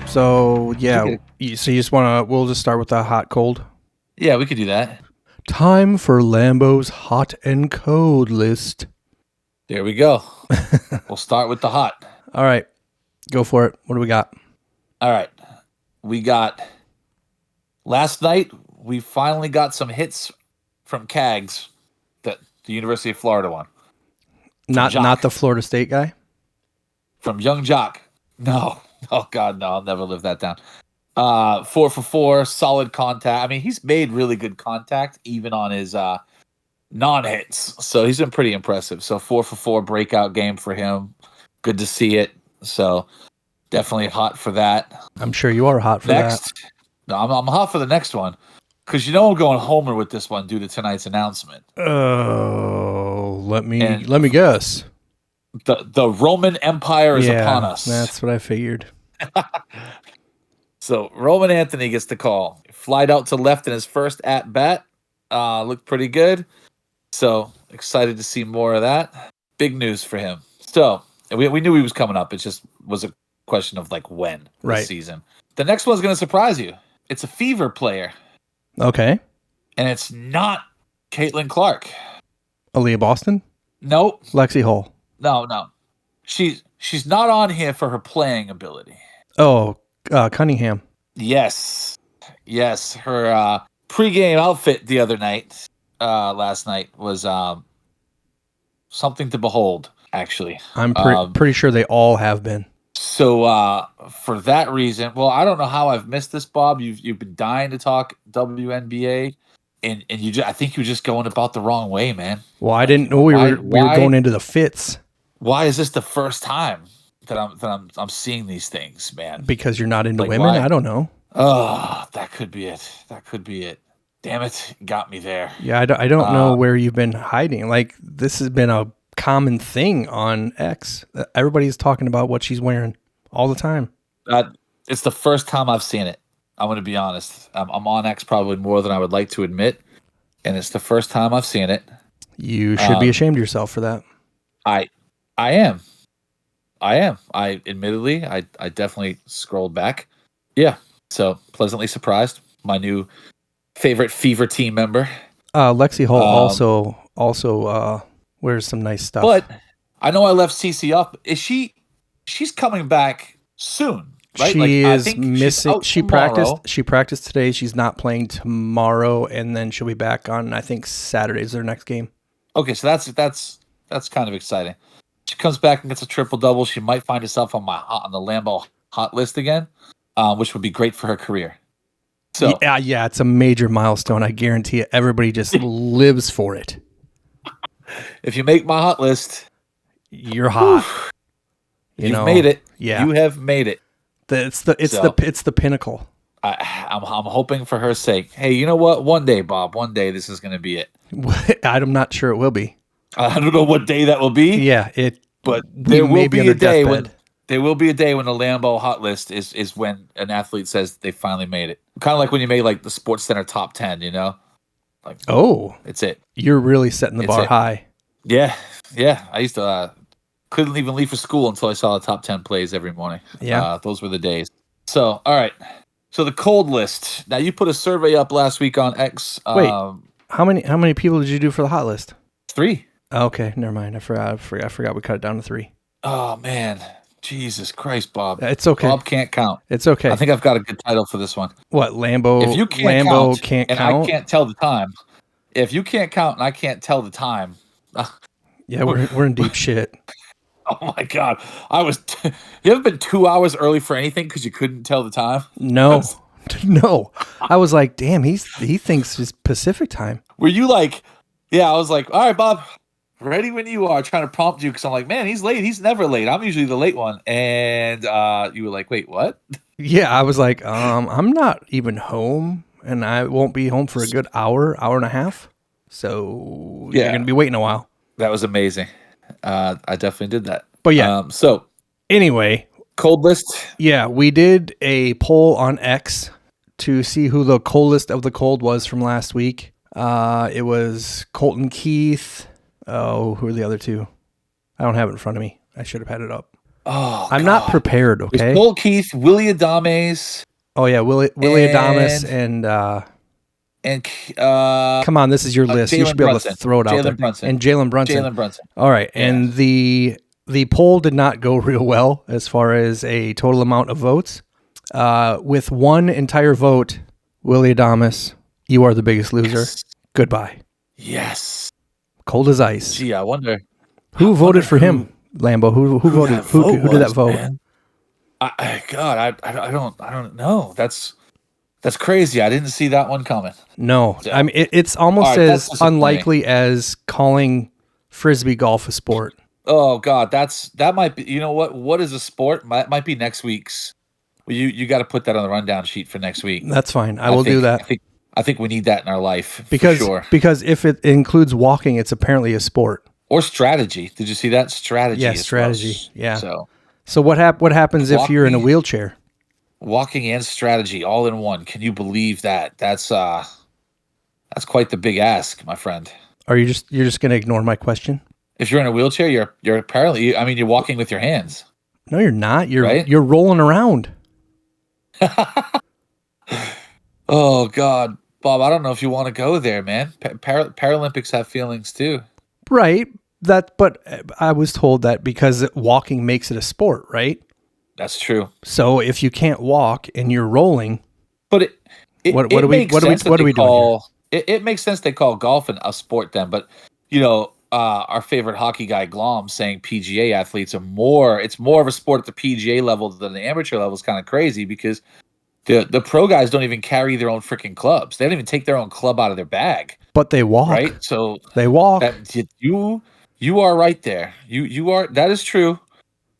So so you just we'll just start with the hot cold. Yeah, we could do that. Time for Lambo's hot and cold list. There we go. We'll start with the hot. All right, go for it. What do we got? All right. We got last night. We finally got some hits from CAGs, that the University of Florida one. Not the Florida State guy. From Young Jock. No. Oh God, no. I'll never live that down. 4 for 4, solid contact. I mean, he's made really good contact even on his non-hits. So he's been pretty impressive. So 4 for 4 breakout game for him. Good to see it. So definitely hot for that. I'm sure you are hot for that. No, I'm hot for the next one. Because you know I'm going homer with this one due to tonight's announcement. Oh, let me guess. The Roman Empire is upon us. That's what I figured. So Roman Anthony gets the call. Flied out to left in his first at bat. Looked pretty good. So excited to see more of that. Big news for him. So we knew he was coming up. It just was a question of like when this season. The next one's going to surprise you. It's a Fever player. Okay. And it's not Caitlin Clark. Aaliyah Boston? Nope. Lexi Hull? No. She's not on here for her playing ability. Oh, Cunningham. Yes. Her pregame outfit the other night, last night, was something to behold, actually. I'm pretty sure they all have been. So for that reason, well, I don't know how I've missed this, Bob. You've been dying to talk WNBA, and I think you're just going about the wrong way, man. Well, I didn't know we were going into the fits. Why is this the first time that I'm seeing these things, man? Because you're not into women? Why? I don't know. Oh, that could be it. Damn it, got me there. Yeah, I don't know where you've been hiding. Like, this has been a common thing on X. Everybody's talking about what she's wearing all the time. It's the first time I've seen it. I'm going to be honest. I'm on X probably more than I would like to admit, and it's the first time I've seen it. You should be ashamed of yourself for that. I am. I admittedly, I definitely scrolled back. Yeah. So pleasantly surprised. My new favorite Fever team member. Lexi Hull also wears some nice stuff. But I know I left CC up. She's coming back soon, right? She is missing. She practiced today. She's not playing tomorrow, and then she'll be back on, I think, Saturday's their next game. Okay, so that's kind of exciting. She comes back and gets a triple-double. She might find herself on the Lambo hot list again, which would be great for her career. So yeah, it's a major milestone. I guarantee it. Everybody just lives for it. If you make my hot list, you're hot. You've made it. Yeah, you have made it. It's the pinnacle. I'm hoping for her sake. Hey, you know what? One day, Bob. One day, this is going to be it. I'm not sure it will be. I don't know what day that will be. Yeah, but there will be a day when the Lambo hot list is when an athlete says they finally made it. Kind of like when you made like the Sports Center top 10, you know? Like, it's it. You're really setting the bar high. Yeah. I used to couldn't even leave for school until I saw the top 10 plays every morning. Yeah, those were the days. So, all right. So the cold list. Now you put a survey up last week on X. Wait, how many people did you do for the hot list? 3. Okay, never mind. I forgot we cut it down to 3. Oh man, Jesus Christ, Bob! It's okay. Bob can't count. It's okay. I think I've got a good title for this one. What, Lambo? If you can't count, and I can't tell the time. If you can't count and I can't tell the time, yeah, we're in deep shit. Oh my God, you haven't been 2 hours early for anything because you couldn't tell the time? No. I was like, damn, he thinks it's Pacific time. Were you like? Yeah, I was like, all right, Bob. Ready when you are, trying to prompt you because I'm like, man, he's late. He's never late. I'm usually the late one. And you were like, wait, what? Yeah, I was like, I'm not even home, and I won't be home for a good hour and a half. So you're going to be waiting a while. That was amazing. I definitely did that. But yeah. So anyway. Cold list? Yeah, we did a poll on X to see who the coldest of the cold was from last week. It was Colton Keith. Oh, who are the other two? I don't have it in front of me. I should have had it up. Oh, I'm not prepared. Okay. Cole Keith, Willie Adames. Oh yeah, Willie Adames and come on, this is your list. You should be able to throw it out there. And Jalen Brunson. All right, and the poll did not go real well as far as a total amount of votes. With one entire vote, Willie Adames, you are the biggest loser. Yes. Goodbye. Yes. Cold as ice. Gee, I wonder who voted for him. Lambo, who voted? Who did that vote? Man. I don't know. That's crazy. I didn't see that one coming. No, so, I mean it's almost as unlikely as calling frisbee golf a sport. Oh God, that might be. You know what? What is a sport? Might be next week's. Well, you got to put that on the rundown sheet for next week. That's fine. I will do that. I think we need that in our life because for sure. Because if it includes walking, it's apparently a sport or strategy. Did you see that strategy? Yeah, strategy. Well. Yeah. So what happens if you're in a wheelchair? Walking and strategy all in one. Can you believe that? That's quite the big ask, my friend. Are you're just going to ignore my question? If you're in a wheelchair, you're apparently. I mean, you're walking with your hands. No, you're not. You're rolling around. Oh God, Bob! I don't know if you want to go there, man. Paralympics have feelings too, right? But I was told that because walking makes it a sport, right? That's true. So if you can't walk and you're rolling, but what are we doing here? It makes sense they call golf a sport then, but our favorite hockey guy Glom saying PGA athletes it's more of a sport at the PGA level than the amateur level is kind of crazy because the pro guys don't even carry their own freaking clubs. They don't even take their own club out of their bag. But they walk. Right? So they walk. You are right there. You are. That is true.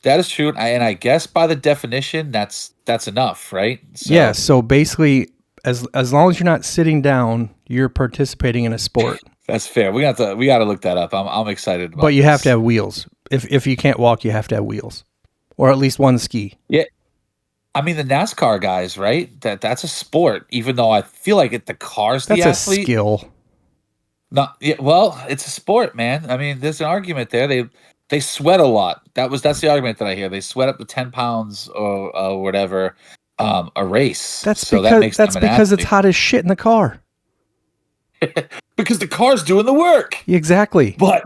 That is true. And I guess by the definition, that's enough, right? So, yeah. So basically, as long as you're not sitting down, you're participating in a sport. That's fair. We got to look that up. I'm excited about. But you have to have wheels. If you can't walk, you have to have wheels, or at least one ski. Yeah. I mean the NASCAR guys, right? That's a sport. Even though I feel like the car's the athlete. That's a skill. Well, it's a sport, man. I mean, there's an argument there. They sweat a lot. That's the argument that I hear. They sweat up to 10 pounds or whatever a race. That's because it's hot as shit in the car. Because the car's doing the work. Exactly. But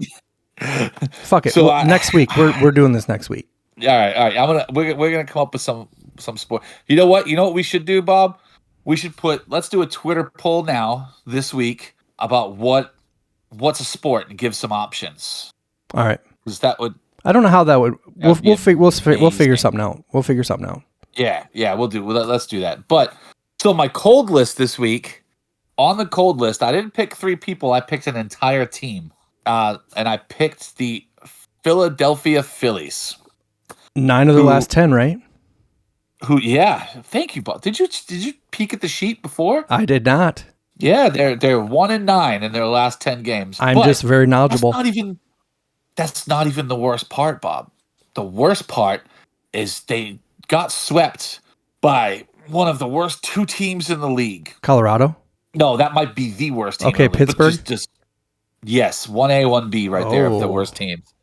fuck it. So next week we're doing this next week. All right. We're gonna come up with some sport. You know what we should do, Bob? Let's do a Twitter poll now this week about what's a sport and give some options. All right. Because that would. I don't know how that would. We'll figure something out. We'll figure something out. Yeah. We'll do. Let's do that. But so my cold list this week. On the cold list, I didn't pick 3 people. I picked an entire team, and I picked the Philadelphia Phillies. 9 of the last 10, right? Yeah. Thank you, Bob. Did you peek at the sheet before? I did not. Yeah, they're 1-9 in their last 10 games. I'm just very knowledgeable. That's not even the worst part, Bob. The worst part is they got swept by one of the worst 2 teams in the league. Colorado? No, that might be the worst team. Okay, in the league, Pittsburgh? Yes, 1A, 1B right there of the worst teams.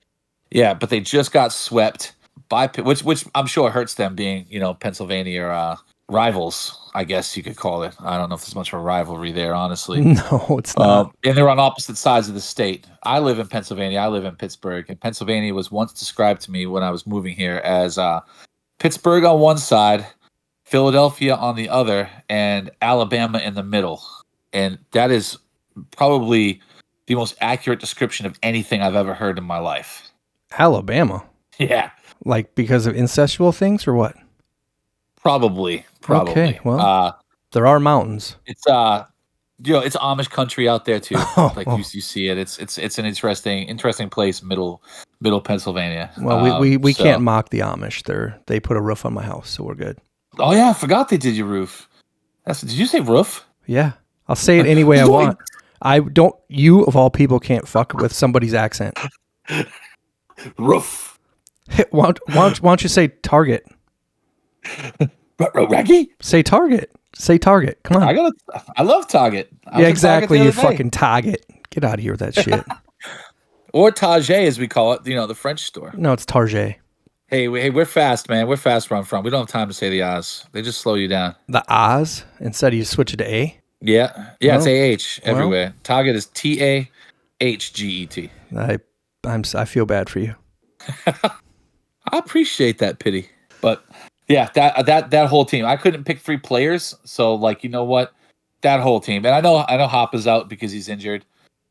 Yeah, but they just got swept by which I'm sure hurts them being, Pennsylvania rivals, I guess you could call it. I don't know if there's much of a rivalry there, honestly. No, it's not. And they're on opposite sides of the state. I live in Pennsylvania. I live in Pittsburgh. And Pennsylvania was once described to me when I was moving here as Pittsburgh on one side, Philadelphia on the other, and Alabama in the middle. And that is probably the most accurate description of anything I've ever heard in my life. Alabama? Yeah. Like because of incestual things or what? Probably. Okay, well, there are mountains. It's it's Amish country out there too. You see it. It's an interesting place, middle Pennsylvania. Well, we can't mock the Amish. They put a roof on my house, so we're good. Oh yeah, I forgot they did your roof. Did you say roof? Yeah, I'll say it any way I want. I don't. You of all people can't fuck with somebody's accent. Roof. Why don't you say Target? Raggy? Say Target. Say Target. Come on. I love Target. Yeah, exactly. You fucking Target. Get out of here with that shit. Or Target, as we call it. The French store. No, it's Target. Hey, we're fast, man. We're fast where I'm from. We don't have time to say the Oz. They just slow you down. The Oz? Instead, you switch it to A? Yeah. Yeah, it's AH everywhere. Target is TAHGET. I feel bad for you. I appreciate that pity. But yeah, that whole team. I couldn't pick 3 players, so like, you know what? That whole team. And I know Hop is out because he's injured.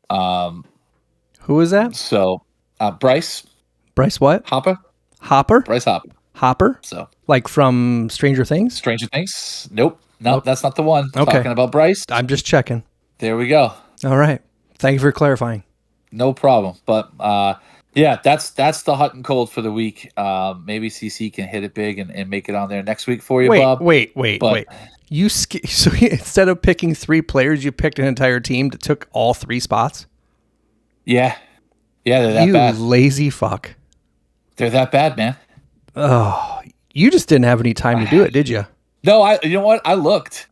Who is that? So, Bryce. Bryce what? Hopper. Bryce Hopper. Hopper? So, like from Stranger Things? Stranger Things? Nope. That's not the one. Okay. Talking about Bryce. I'm just checking. There we go. All right. Thank you for clarifying. No problem. But yeah, that's the hot and cold for the week. Maybe CC can hit it big and make it on there next week for you, Bob. Wait. So instead of picking 3 players, you picked an entire team that took all 3 spots? Yeah, they're that bad. You lazy fuck. They're that bad, man. Oh, you just didn't have any time to do it, did you? No, you know what? I looked,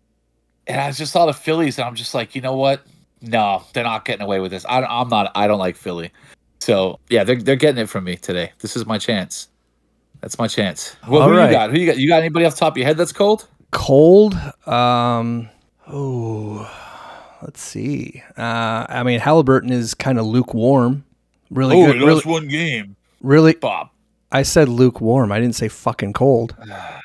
and I just saw the Phillies, and I'm just like, you know what? No, they're not getting away with this. I don't like Philly. So yeah, they're getting it from me today. This is my chance. That's my chance. Well, who you got? You got anybody off the top of your head that's cold? Cold? Let's see. I mean, Halliburton is kind of lukewarm. Really good. He lost one game. Really, Bob. I said lukewarm. I didn't say fucking cold.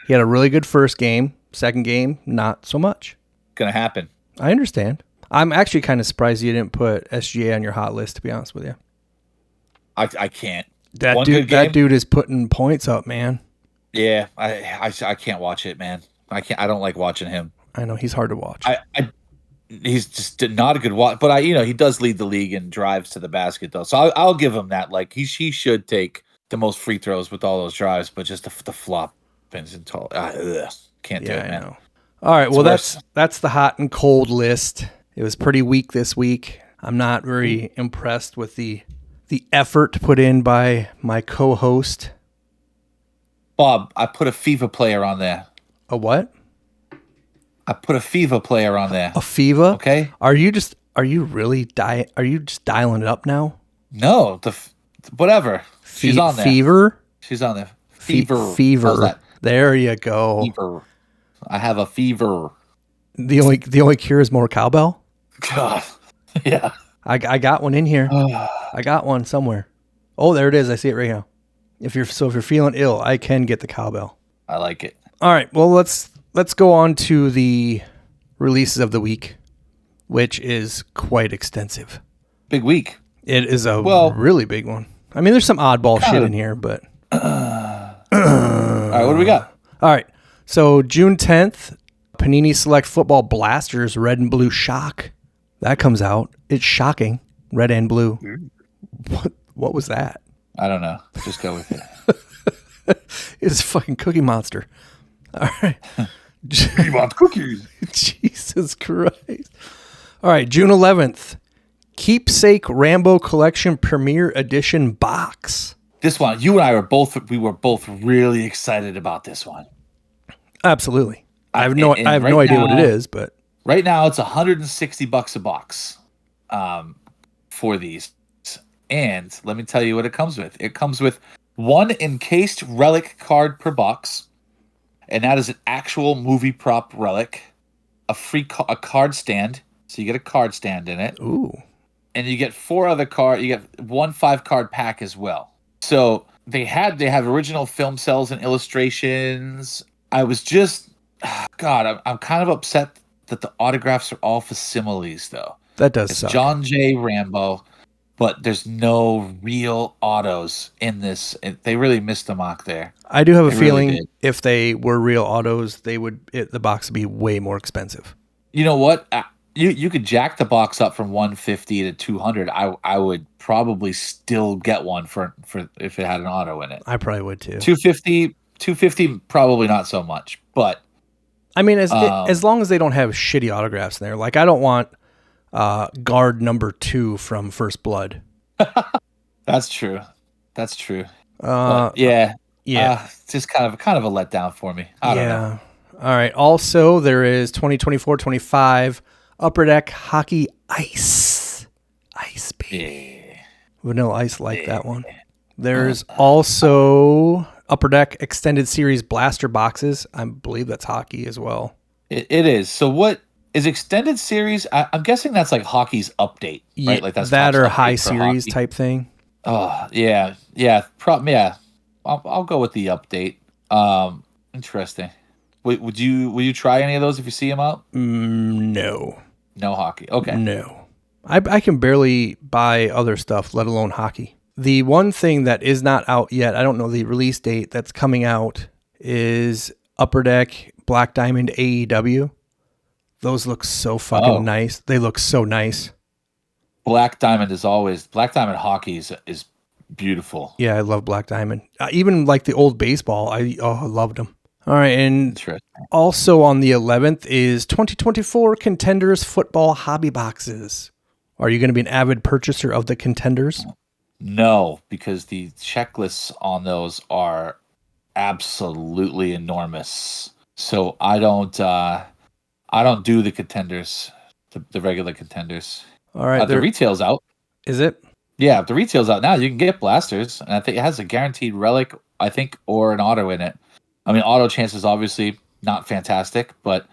He had a really good first game. Second game, not so much. Gonna happen. I understand. I'm actually kind of surprised you didn't put SGA on your hot list, to be honest with you. I can't. That dude is putting points up, man. Yeah, I can't watch it, man. I can't. I don't like watching him. I know he's hard to watch. He's just not a good watch. But he does lead the league in drives to the basket, though. So I'll give him that. Like he should take the most free throws with all those drives, but just the flop pins and tall. Can't do it, man. I know. All right, well that's the hot and cold list. It was pretty weak this week. I'm not very impressed with the effort put in by my co-host. Bob, I put a FIFA player on there. A what? I put a FIFA player on there. A FIFA? Okay. Are you just dialing it up now? No, whatever. She's on there. Fever? She's on there. Fever. How's that? There you go. Fever. I have a fever. The only cure is more cowbell? God. Yeah. I got one in here. I got one somewhere. Oh, there it is. I see it right now. If you're feeling ill, I can get the cowbell. I like it. All right. Well, let's go on to the releases of the week, which is quite extensive. Big week. It is a really big one. I mean, there's some oddball shit in here, but all right, what do we got? All right. So June 10th, Panini Select Football Blasters Red and Blue Shock. That comes out. It's shocking. Red and blue. What was that? I don't know. Just go with it. It's a fucking Cookie Monster. All right. You want cookies? Jesus Christ. All right. June 11th. Keepsake Rambo Collection Premier Edition box. This one, you and I were both really excited about this one. Absolutely. I have no idea what it is, but right now it's $160 a box for these. And let me tell you what it comes with. It comes with one encased relic card per box, and that is an actual movie prop relic, a card stand. So you get a card stand in it. Ooh. And you get 4 other cards. You get 1 5-card pack as well. So they have original film cells and illustrations. I was just, God, I'm kind of upset that the autographs are all facsimiles, though. That does suck. John J. Rambo, but there's no real autos in this. They really missed the mark there. I do have a feeling if they were real autos, the box would be way more expensive. You know what? You could jack the box up from 150 to 200. I would probably still get one for if it had an auto in it. I probably would too. 250 probably not so much, but I mean as long as they don't have shitty autographs in there. Like I don't want guard number 2 from First Blood. That's true. Yeah. Just kind of a letdown for me. I don't know. All right. Also, there is 2024-25 Upper Deck Hockey Ice. Ice, baby. Yeah. Vanilla Ice like that one. There's also Upper Deck Extended Series blaster boxes. I believe that's hockey as well. It is. So what is Extended Series? I'm guessing that's like hockey's update, right? Yeah, Like that's that or high series hockey type thing. Oh, yeah. I'll go with the update. Interesting. Would you try any of those if you see them out? No. No hockey. Okay. No. I can barely buy other stuff, let alone hockey. The one thing that is not out yet, I don't know the release date that's coming out, is Upper Deck Black Diamond AEW. Those look so fucking nice. They look so nice. Black Diamond hockey is beautiful. Yeah, I love Black Diamond. Even like the old baseball, I loved them. All right, and also on the 11th is 2024 Contenders Football Hobby Boxes. Are you going to be an avid purchaser of the Contenders? No, because the checklists on those are absolutely enormous. So I don't do the Contenders, the regular Contenders. All right, the retail's out. Is it? Yeah, the retail's out now. You can get blasters, and I think it has a guaranteed relic, I think, or an auto in it. I mean, auto chances obviously not fantastic, but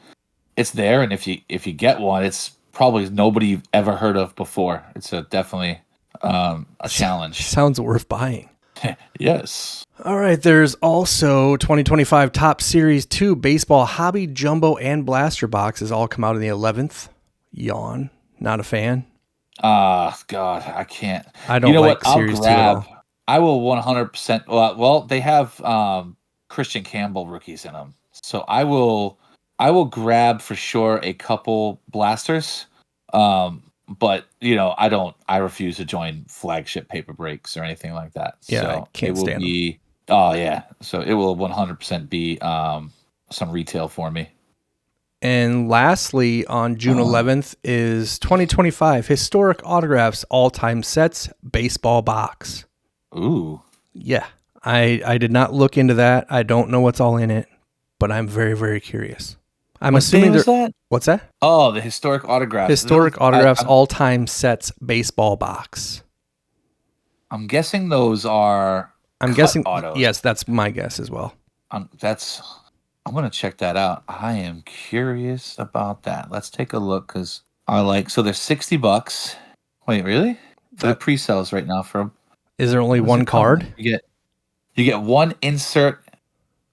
it's there, and if you get one, it's probably nobody you've ever heard of before. It's definitely a challenge. Sounds worth buying. Yes. All right, there's also 2025 Top Series 2 Baseball Hobby Jumbo and Blaster boxes all come out on the 11th. Yawn. Not a fan. God, I can't. I don't like Series 2 at all. I will 100%. Well, they have Christian Campbell rookies in them, so I will grab for sure a couple blasters. But I refuse to join flagship paper breaks or anything like that. Yeah, so I can't stand them. Oh yeah, so it will 100% be some retail for me. And lastly, on June 11th is 2025 Historic Autographs All-Time Sets Baseball Box. Ooh. Yeah. I did not look into that. I don't know what's all in it, but I'm very, very curious. I'm assuming that? What's that? Oh, the Historic Autographs. Historic Autographs All-Time Sets Baseball Box. I'm guessing those are autos. Yes, that's my guess as well. I'm going to check that out. I am curious about that. Let's take a look because so they're $60. Wait, really? For the pre-sales right now is there only one card? You get one insert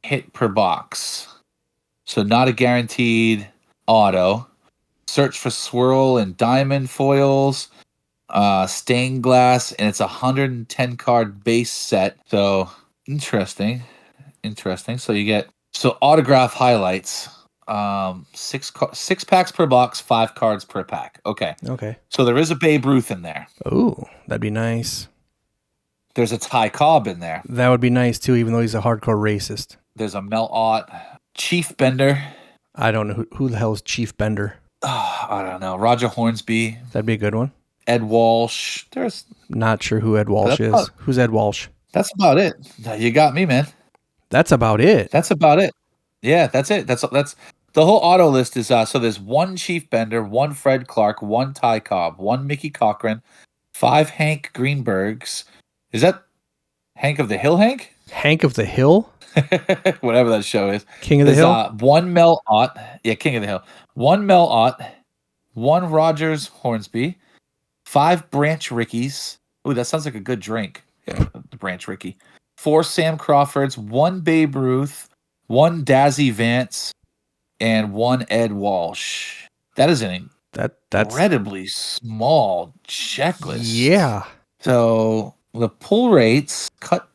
hit per box. So not a guaranteed auto. Search for swirl and diamond foils, stained glass, and it's a 110 card base set. So interesting. So you get autograph highlights. 6 packs per box, 5 cards per pack. Okay. So there is a Babe Ruth in there. Ooh, that'd be nice. There's a Ty Cobb in there. That would be nice too, even though he's a hardcore racist. There's a Mel Ott, Chief Bender. I don't know who the hell is Chief Bender. I don't know. Roger Hornsby. That'd be a good one. Ed Walsh. Not sure who Ed Walsh is. Who's Ed Walsh? That's about it. You got me, man. That's about it. Yeah, that's it. That's the whole auto list is so there's 1 Chief Bender, 1 Fred Clark, 1 Ty Cobb, 1 Mickey Cochran, 5 Hank Greenbergs. Is that Hank of the Hill, Hank? Hank of the Hill? Whatever that show is. King of the Hill? 1 Mel Ott. Yeah, King of the Hill. 1 Mel Ott, 1 Rogers Hornsby, 5 Branch Rickies. Ooh, that sounds like a good drink. Yeah, the Branch Rickey. 4 Sam Crawfords, 1 Babe Ruth, 1 Dazzy Vance, and 1 Ed Walsh. That is that's incredibly small checklist. Yeah. So the pull rates cut.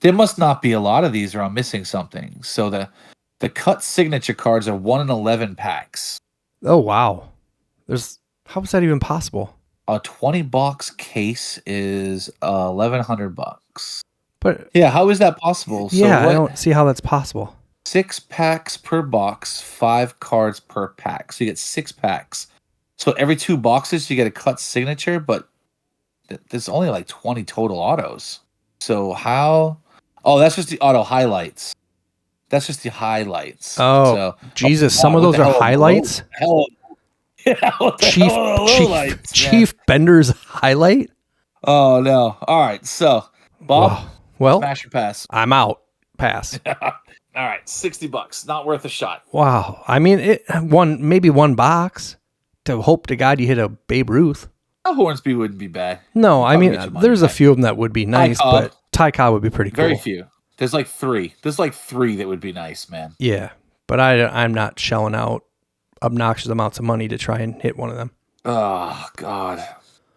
There must not be a lot of these, or I'm missing something. So the cut signature cards are 1 in 11 packs. Oh wow! How is that even possible? A 20-box case is $1,100. But yeah, how is that possible? Yeah, I don't see how that's possible. 6 packs per box, 5 cards per pack. So you get 6 packs. So every 2 boxes you get a cut signature, but there's only like 20 total autos. So how? Oh, that's just the auto highlights. That's just the highlights. Oh, so, Jesus! Some of those are highlights. Chief Bender's highlight. Oh no! All right, so Bob, well, smash your pass. I'm out. Pass. All right, $60. Not worth a shot. Wow. I mean, maybe one box to hope to God you hit a Babe Ruth. A Hornsby wouldn't be bad. No, I mean, there's a few of them that would be nice, but Ty Cobb would be pretty cool. Very few. There's like three. There's like three that would be nice, man. Yeah, but I'm not shelling out obnoxious amounts of money to try and hit one of them. Oh, God.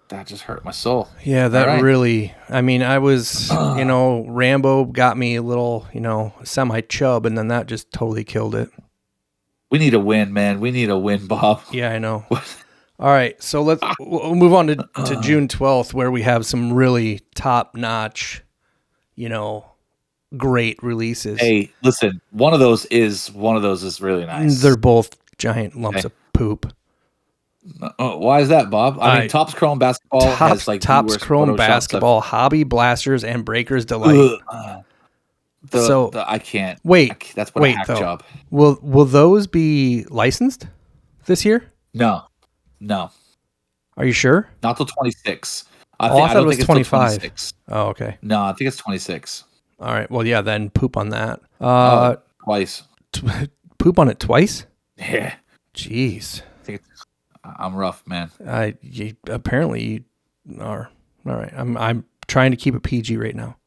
That just hurt my soul. Yeah, that really, I mean, I was, Rambo got me a little, semi-chub, and then that just totally killed it. We need a win, man. We need a win, Bob. Yeah, I know. All right, so we'll move on to June 12th, where we have some really top-notch, great releases. Hey, listen, one of those is really nice. They're both giant lumps of poop. Why is that, Bob? I mean, Topps Chrome Basketball has like Topps Chrome Basketball, Hobby Blasters, and Breakers Delight. I can't. Wait, that's what a hack job. Will those be licensed this year? No. Are you sure? Not till 26. I thought it was 25. Oh, okay. No, I think it's 26. All right. Well, yeah. Then poop on that. Twice. Poop on it twice? Yeah. Jeez. I'm rough, man. Apparently you are. All right. I'm trying to keep it PG right now.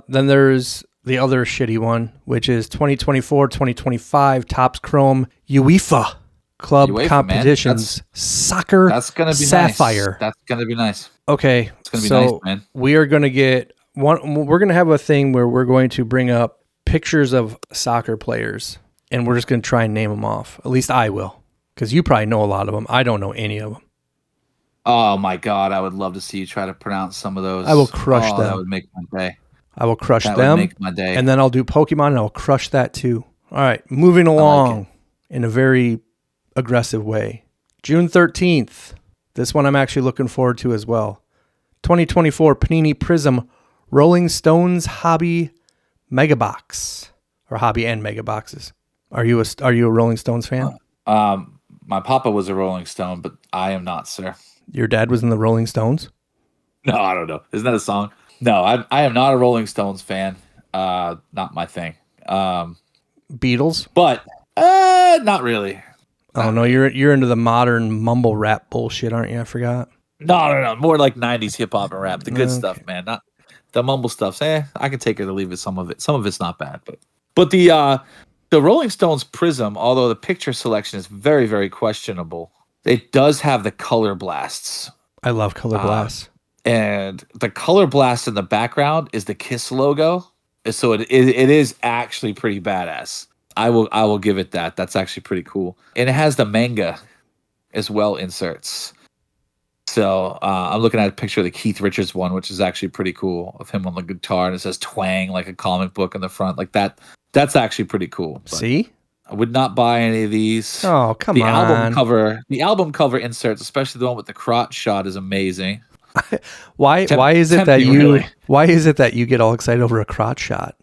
Then there's the other shitty one, which is 2024-2025 Topps Chrome UEFA Club Competitions Soccer That's gonna be Sapphire. Nice. That's gonna be nice. Okay. It's gonna be nice, man. We are gonna get one. We're gonna have a thing where we're going to bring up pictures of soccer players, and we're just gonna try and name them off. At least I will. Because you probably know a lot of them. I don't know any of them. Oh, my God. I would love to see you try to pronounce some of those. I will crush them. That would make my day. I will crush that them. Would make my day. And then I'll do Pokemon, and I'll crush that too. All right. Moving along in a very aggressive way. June 13th. This one I'm actually looking forward to as well. 2024 Panini Prism Rolling Stones Hobby Mega Box. Or Hobby and Mega Boxes. Are you a Rolling Stones fan? My papa was a Rolling Stone, but I am not, sir. Your dad was in the Rolling Stones? No, I don't know. Isn't that a song? No, I am not a Rolling Stones fan. Not my thing. Beatles? But not really. Oh no, you're into the modern mumble rap bullshit, aren't you? I forgot. No. More like 90s hip hop and rap. The good stuff, man. Not the mumble stuff. I can take it or leave it. Some of it's not bad, but the Rolling Stones Prism, although the picture selection is very, very questionable, it does have the color blasts. I love color blasts. And the color blast in the background is the Kiss logo. So it is actually pretty badass. I will give it that. That's actually pretty cool. And it has the manga as well inserts. So I'm looking at a picture of the Keith Richards one, which is actually pretty cool, of him on the guitar, and it says "Twang" like a comic book in the front, like that. That's actually pretty cool. See? I would not buy any of these. Oh, come on. The album cover inserts, especially the one with the crotch shot, is amazing. Why is it that you get all excited over a crotch shot?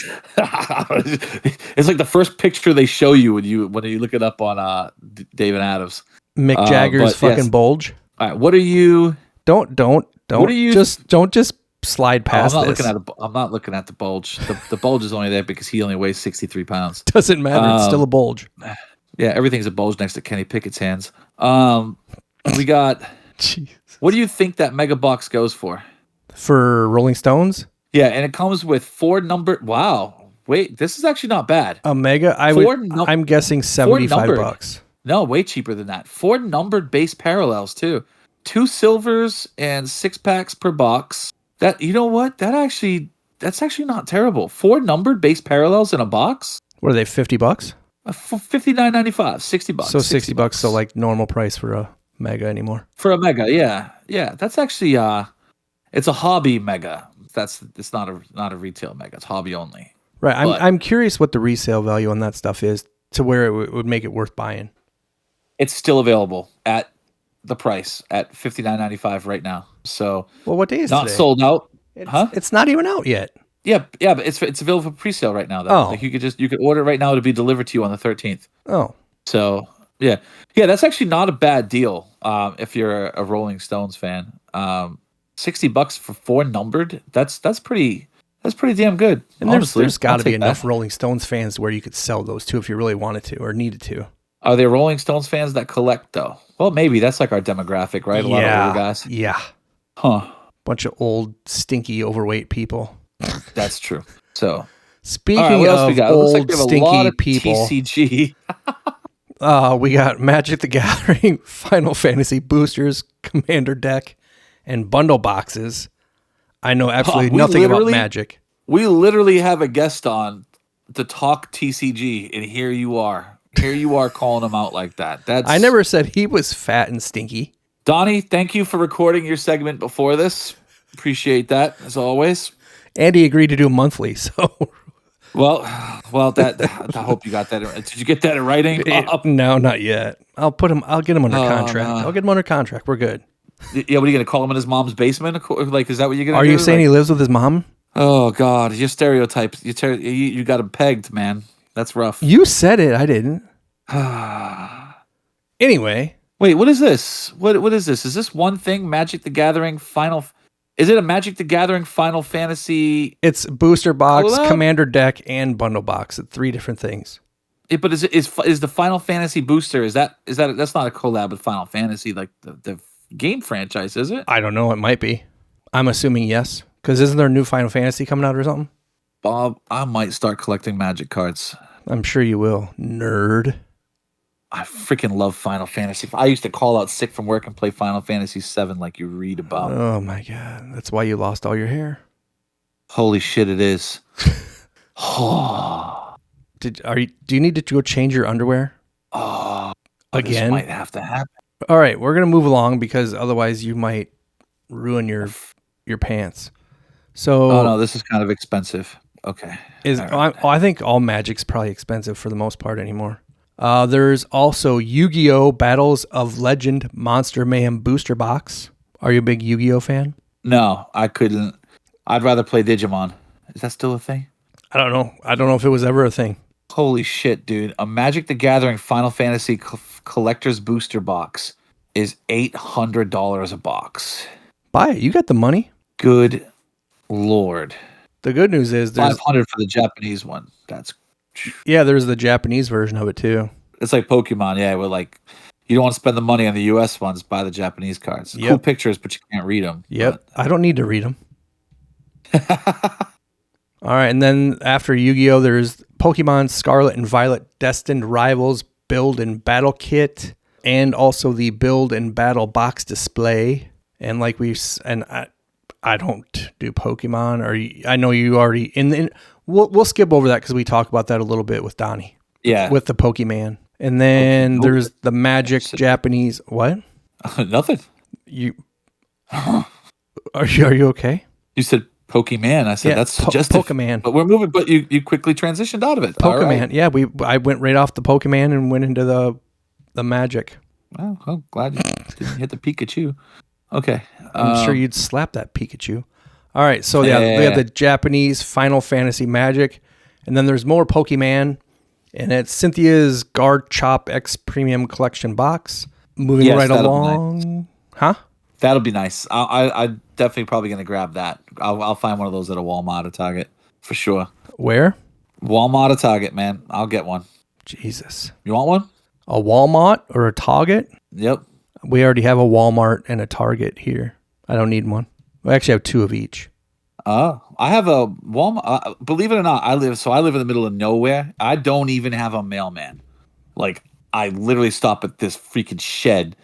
It's like the first picture they show you when you look it up on David Adams. Mick Jagger's fucking bulge. All right, what are you? Don't just slide past this. I'm not looking at the bulge. The bulge is only there because he only weighs 63 pounds. Doesn't matter. It's still a bulge. Yeah, everything's a bulge next to Kenny Pickett's hands. We got. Jeez. What do you think that mega box goes for? For Rolling Stones? Yeah, and it comes with 4 numbered. Wow. Wait, this is actually not bad. A mega. I'm guessing $75. No, way cheaper than that. 4 numbered base parallels too. 2 silvers and 6 packs per box. That, you know what? That's actually not terrible. 4 numbered base parallels in a box. What are they? $50? $59.95, $60. So $60. So like normal price for a mega anymore. For a mega, yeah. That's actually it's a hobby mega. It's not a retail mega. It's hobby only. Right. I'm curious what the resale value on that stuff is to where it would make it worth buying. It's still available at the price at $59.95 right now. So, well, what day is not today? Sold out? It's not even out yet. Yeah, but it's available for pre-sale right now. Though. Oh, like you could order it right now to be delivered to you on the 13th. Oh, so yeah. That's actually not a bad deal. If you're a Rolling Stones fan, $60 for 4 numbered. That's pretty That's pretty damn good. And there's got to be enough Rolling Stones fans where you could sell those too if you really wanted to or needed to. Are there Rolling Stones fans that collect though? Well, maybe that's like our demographic, right? A lot of older guys. Yeah. Huh. Bunch of old, stinky, overweight people. That's true. So, speaking of old, stinky people, TCG. We got Magic the Gathering, Final Fantasy boosters, Commander deck, and bundle boxes. I know absolutely nothing about Magic. We literally have a guest on to talk TCG, and here you are. Here you are calling him out like that. I never said he was fat and stinky. Donnie, thank you for recording your segment before this. Appreciate that, as always. And he agreed to do monthly, so... Well, that I hope you got that. Did you get that in writing? No, not yet. I'll get him under contract. I'll get him under contract. We're good. Yeah, what are you gonna call him in his mom's basement? Like, is that what you're gonna do? Are you saying he lives with his mom? Oh God, your stereotypes. You got him pegged, man. That's rough. You said it. I didn't. Anyway. Wait, what is this? What is this? Is this one thing? Magic the Gathering Final? Is it a Magic the Gathering Final Fantasy? It's booster box, collab? Commander deck, and bundle box. It's 3 different things. But is the Final Fantasy booster? Is that that's not a collab with Final Fantasy like the game franchise, is it? I don't know. It might be. I'm assuming yes. Because isn't there a new Final Fantasy coming out or something? Bob, I might start collecting Magic cards. I'm sure you will, nerd. I freaking love Final Fantasy. I used to call out sick from work and play Final Fantasy 7 like you read about. Oh my God. That's why you lost all your hair. Holy shit, it is. Do you need to go change your underwear? Oh, again? This might have to happen. All right, we're going to move along because otherwise you might ruin your pants. So oh no, this is kind of expensive. Okay. I think all Magic's probably expensive for the most part anymore. There's also Yu-Gi-Oh! Battles of Legend Monster Mayhem booster box. Are you a big Yu-Gi-Oh! Fan? No, I couldn't. I'd rather play Digimon. Is that still a thing? I don't know. I don't know if it was ever a thing. Holy shit, dude. A Magic the Gathering Final Fantasy collector's booster box is $800 a box. Buy it. You got the money. Good Lord. The good news is there's $500 for the Japanese one. There's the Japanese version of it too. It's like Pokemon, yeah. Where like you don't want to spend the money on the US ones, buy the Japanese cards. Yep. Cool pictures, but you can't read them. Yep. I don't need to read them. All right, and then after Yu-Gi-Oh, there's Pokemon Scarlet and Violet Destined Rivals Build and Battle Kit, and also the Build and Battle box display. And like I don't do Pokemon, or I know you already we'll skip over that because we talk about that a little bit with Donnie. Yeah, with the Pokemon, and then there's the Magic Japanese. What? Nothing. Are you okay? You said Pokemon. I said that's suggestive. Pokemon. But we're moving. But you quickly transitioned out of it. Pokemon. Right. Yeah, I went right off the Pokemon and went into the Magic. Well, glad you didn't hit the Pikachu. Okay. I'm sure you'd slap that Pikachu. All right, so we have the Japanese Final Fantasy Magic, and then there's more Pokemon, and it's Cynthia's Guard Chop X Premium Collection box. Moving right along. Nice. Huh? That'll be nice. I definitely probably going to grab that. I'll find one of those at a Walmart or Target for sure. Where? Walmart or Target, man. I'll get one. Jesus. You want one? A Walmart or a Target? Yep. We already have a Walmart and a Target here. I don't need one. We actually have 2 of each. I have a Walmart. Believe it or not, I live in the middle of nowhere. I don't even have a mailman. Like, I literally stop at this freaking shed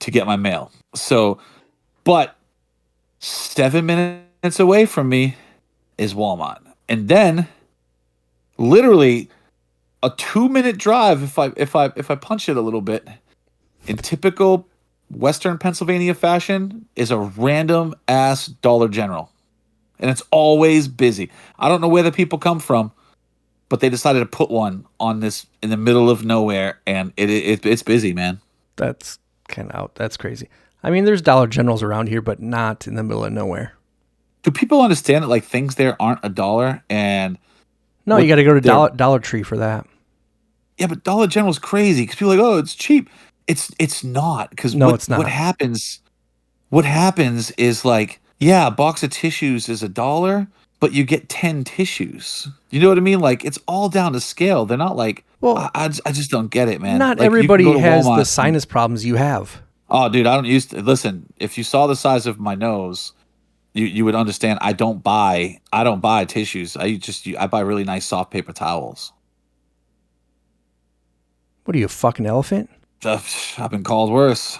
to get my mail. So, but 7 minutes away from me is Walmart. And then literally a 2-minute drive if I punch it a little bit in typical Western Pennsylvania fashion is a random ass Dollar General. And it's always busy. I don't know where the people come from, but they decided to put one on this in the middle of nowhere, and it's busy, man. That's kind of out. That's crazy. I mean, there's Dollar Generals around here, but not in the middle of nowhere. Do people understand that like things there aren't $1 and no, you got to go to Dollar Tree for that. Yeah, but Dollar General's crazy because people are like, oh, it's cheap. It's not because it's not. What happens is like, yeah, a box of tissues is $1, but you get 10 tissues. You know what I mean? Like, it's all down to scale. They're not like, well, I just don't get it, man. Not like, everybody has the sinus problems you have. Oh, dude, I don't use to listen. If you saw the size of my nose, you would understand. I don't buy tissues. I buy really nice soft paper towels. What are you, a fucking elephant? I've been called worse.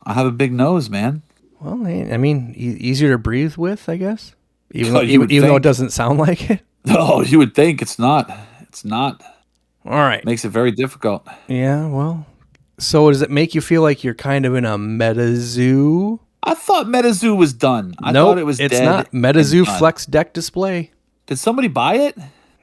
I have a big nose, man. Well, I mean, easier to breathe with, I guess. Even though it doesn't sound like it. No, you would think it's not. It's not. All right. Makes it very difficult. Yeah, well. So does it make you feel like you're kind of in a MetaZoo? I thought MetaZoo was done. I thought it was dead. It's not. MetaZoo Flex Deck Display. Did somebody buy it?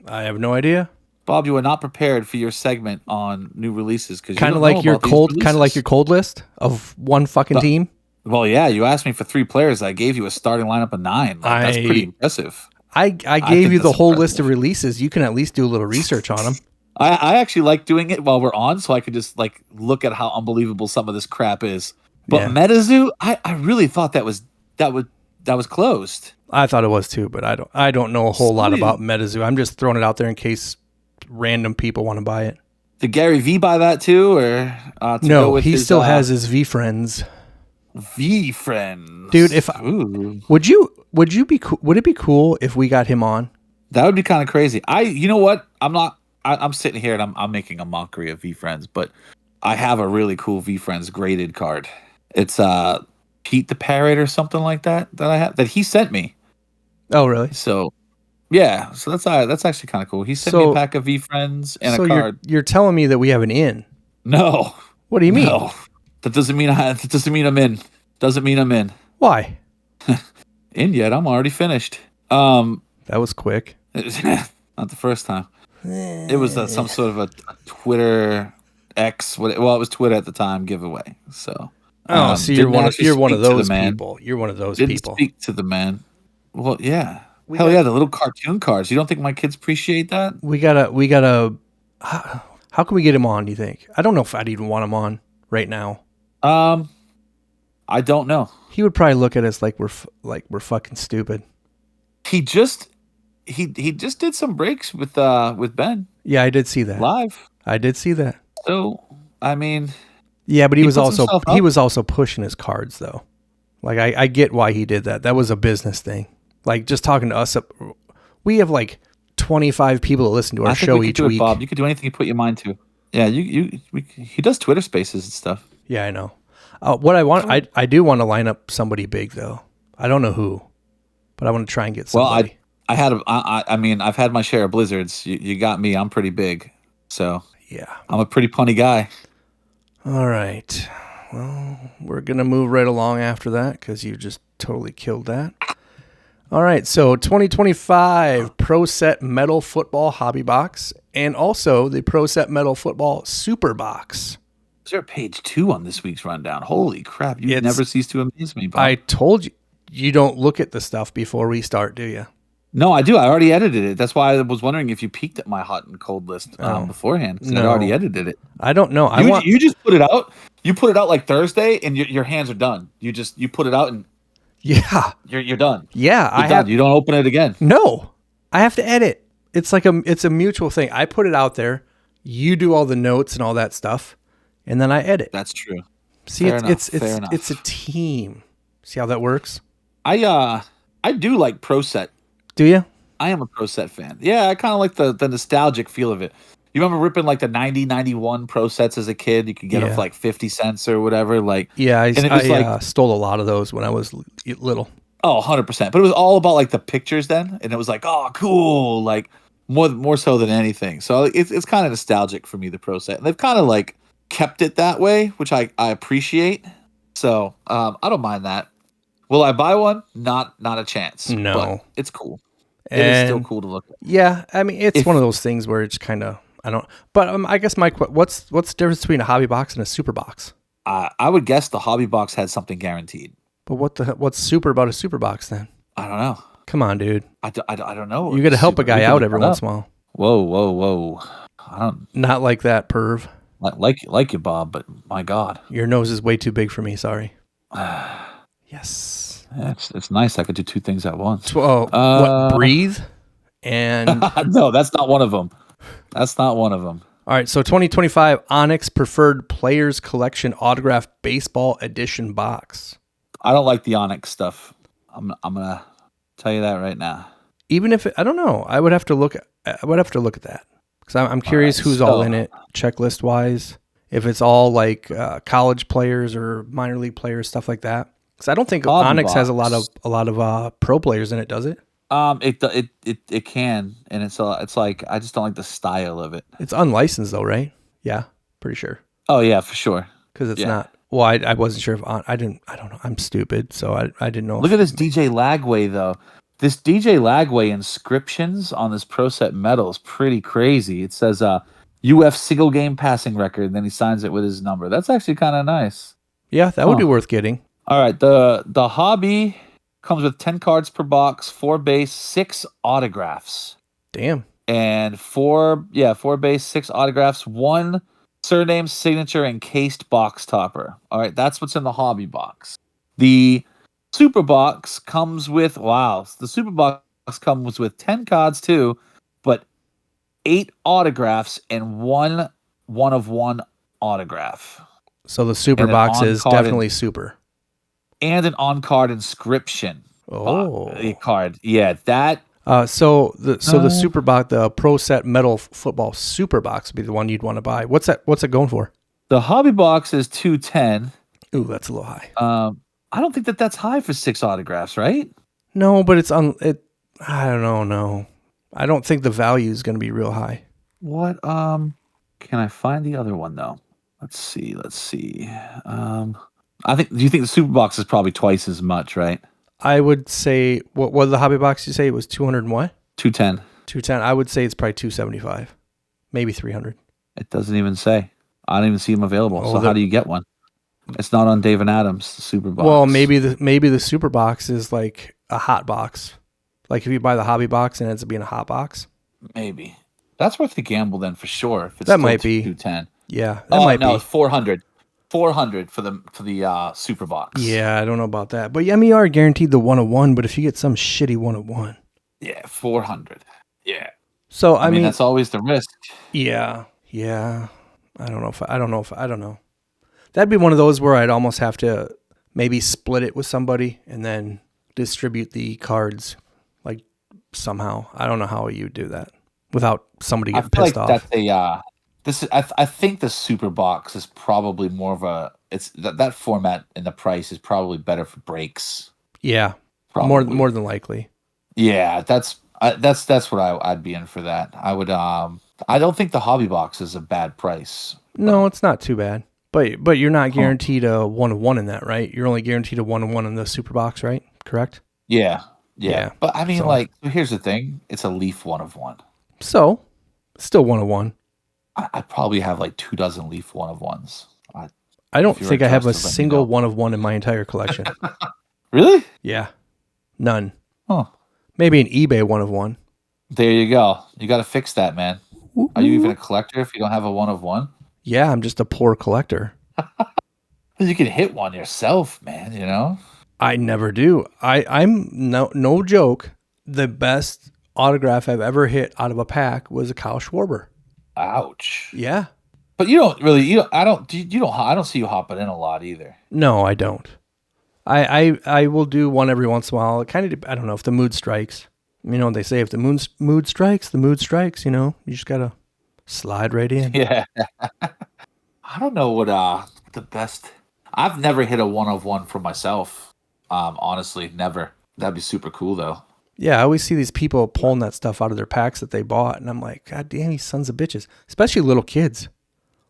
I have no idea. Bob, you are not prepared for your segment on new releases because kind of like your cold list of one fucking team. Well, yeah, you asked me for 3 players. I gave you a starting lineup of 9. That's pretty impressive. I gave you the whole list of releases. You can at least do a little research on them. I actually like doing it while we're on, so I could just like look at how unbelievable some of this crap is. But MetaZoo, I really thought that was closed. I thought it was too, but I don't know a whole lot about MetaZoo. I'm just throwing it out there in case random people want to buy it. Did Gary V buy that too, or no? He still has his V friends. V friends, dude. Would it be cool if we got him on? That would be kind of crazy. You know what? I'm sitting here and I'm making a mockery of V friends, but I have a really cool V friends graded card. It's Pete the Parrot or something like that I have that he sent me. Oh, really? So. Yeah, so that's actually kind of cool. He sent me a pack of V friends and a card. You're telling me that we have an in? No. What do you mean? No. That doesn't mean I'm in. Doesn't mean I'm in. Why? In yet? I'm already finished. That was quick. Not the first time. It was some sort of a Twitter X. Well, it was Twitter at the time giveaway. So. So you're one of those people. You're one of those people. Didn't speak to the man. Well, yeah. Hell yeah, the little cartoon cards. You don't think my kids appreciate that? We gotta. How can we get him on? Do you think? I don't know if I'd even want him on right now. I don't know. He would probably look at us like we're fucking stupid. He just did some breaks with Ben. Yeah, I did see that live. I did see that. So I mean, yeah, but he was also pushing his cards though. Like I get why he did that. That was a business thing. Like, just talking to us, we have like 25 people that listen to our show each week. Bob, you could do anything you put your mind to. Yeah, he does Twitter Spaces and stuff. Yeah, I know. What I want, I do want to line up somebody big though. I don't know who, but I want to try and get somebody. Well, I've had my share of blizzards. You got me. I'm pretty big, so yeah, I'm a pretty punny guy. All right. Well, we're gonna move right along after that because you just totally killed that. All right, so 2025 Pro Set Metal Football Hobby Box and also the Pro Set Metal Football Super Box. Is there a page 2 on this week's rundown? Holy crap, you never cease to amaze me, Bob. I told you, you don't look at the stuff before we start, do you? No, I do. I already edited it. That's why I was wondering if you peeked at my hot and cold list beforehand. No. I already edited it. I don't know. You just put it out. You put it out like Thursday, and your hands are done. You put it out and yeah, you're done. Yeah, you're done. You don't open it again. No, I have to edit. It's like it's a mutual thing. I put it out there. You do all the notes and all that stuff, and then I edit. That's true. See, it's a team. See how that works? I do like Pro Set. Do you? I am a Pro Set fan. Yeah, I kind of like the nostalgic feel of it. You remember ripping like the 90, 91 Pro Sets as a kid? You could get them for like 50 cents or whatever. Like, yeah, I stole a lot of those when I was little. Oh, 100%. But it was all about like the pictures then. And it was like, oh, cool. Like more so than anything. So it's kind of nostalgic for me, the Pro Set. And they've kind of like kept it that way, which I appreciate. So I don't mind that. Will I buy one? Not a chance. No. But it's cool. It is still cool to look at. Yeah, I mean, it's one of those things where it's kind of, I don't, but I guess what's the difference between a hobby box and a super box? I would guess the hobby box had something guaranteed. But what's super about a super box then? I don't know. Come on, dude. I don't know. You got to help a guy out every once in a while. Whoa. I don't. Not like that, perv. Like you, Bob, but my God. Your nose is way too big for me, sorry. Yes. It's nice. I could do two things at once. What, breathe? And no, that's not one of them. That's not one of them. All right, so 2025 Onyx Preferred Players Collection Autographed Baseball Edition box. I don't like the Onyx stuff. I'm gonna tell you that right now. Even if I don't know, I would have to look at that because I'm curious who's all in it, checklist wise. If it's all like college players or minor league players, stuff like that. Because I don't think Onyx has a lot of pro players in it, does it? It can, and it's like I just don't like the style of it. It's unlicensed though, right? Yeah, pretty sure. Oh yeah, for sure. Because it's not. Well, I wasn't sure if I don't know. I'm stupid, so I didn't know. Look at this DJ Lagway though. This DJ Lagway inscriptions on this Pro Set metal is pretty crazy. It says UF single game passing record, and then he signs it with his number. That's actually kind of nice. Yeah, that would be worth getting. All right, the hobby comes with 10 cards per box, 4 base, 6 autographs. Damn. And 4 base, 6 autographs, 1 surname, signature, and cased box topper. All right, that's what's in the hobby box. The super box comes with the super box comes with 10 cards too, but 8 autographs and 1 of 1 autograph. So the super box is definitely super. And an on-card inscription. Card. Yeah, that. So the super box, the Pro Set Metal Football Super Box would be the one you'd want to buy. What's it going for? The hobby box is $210. Ooh, that's a little high. I don't think that's high for 6 autographs, right? No, but I don't know. No, I don't think the value is going to be real high. What? Can I find the other one though? Let's see. Do you think the super box is probably twice as much, right? I would say, what was the hobby box you say? It was 200 and what? 210. 210. I would say it's probably 275, maybe 300. It doesn't even say. I don't even see them available. How do you get one? It's not on Dave and Adams, the super box. Well, maybe the super box is like a hot box. Like if you buy the hobby box and it ends up being a hot box. Maybe. That's worth the gamble then for sure. If it's that might be 210. Yeah, that might be. 400. 400 for the super box. Yeah, I don't know about that. But you are guaranteed the 101, but if you get some shitty 101. Yeah, 400. Yeah. So I mean that's always the risk. Yeah. I don't know. That'd be one of those where I'd almost have to maybe split it with somebody and then distribute the cards like somehow. I don't know how you do that without somebody getting pissed off. I think the super box is probably more of that format and the price is probably better for breaks. Yeah, probably. more than likely. Yeah, that's what I'd be in for that. I would. I don't think the hobby box is a bad price. No, it's not too bad. But you're not guaranteed a 1-1 in that, right? You're only guaranteed a 1-1 in the super box, right? Correct? Yeah. But I mean, here's the thing: it's a Leaf 1 of 1. So, still 1-1. I probably have like 2 dozen Leaf 1 of 1s. I don't think I have a single 1 of 1 in my entire collection. Really? Yeah. None. Huh. Maybe an eBay 1 of 1. There you go. You got to fix that, man. Ooh. Are you even a collector if you don't have a 1 of 1? Yeah, I'm just a poor collector. You can hit one yourself, man, you know? I never do. I'm no joke. The best autograph I've ever hit out of a pack was a Kyle Schwarber. Ouch. Yeah. But you don't really, I don't see you hopping in a lot either. No, I don't. I will do one every once in a while. It kind of, I don't know, if the mood strikes. You know what they say, if the mood strikes, the mood strikes, you know? You just got to slide right in. Yeah. I don't know what the best. I've never hit a 1 of 1 for myself. Honestly, never. That'd be super cool though. Yeah, I always see these people pulling that stuff out of their packs that they bought, and I'm like, God damn, these sons of bitches. Especially little kids.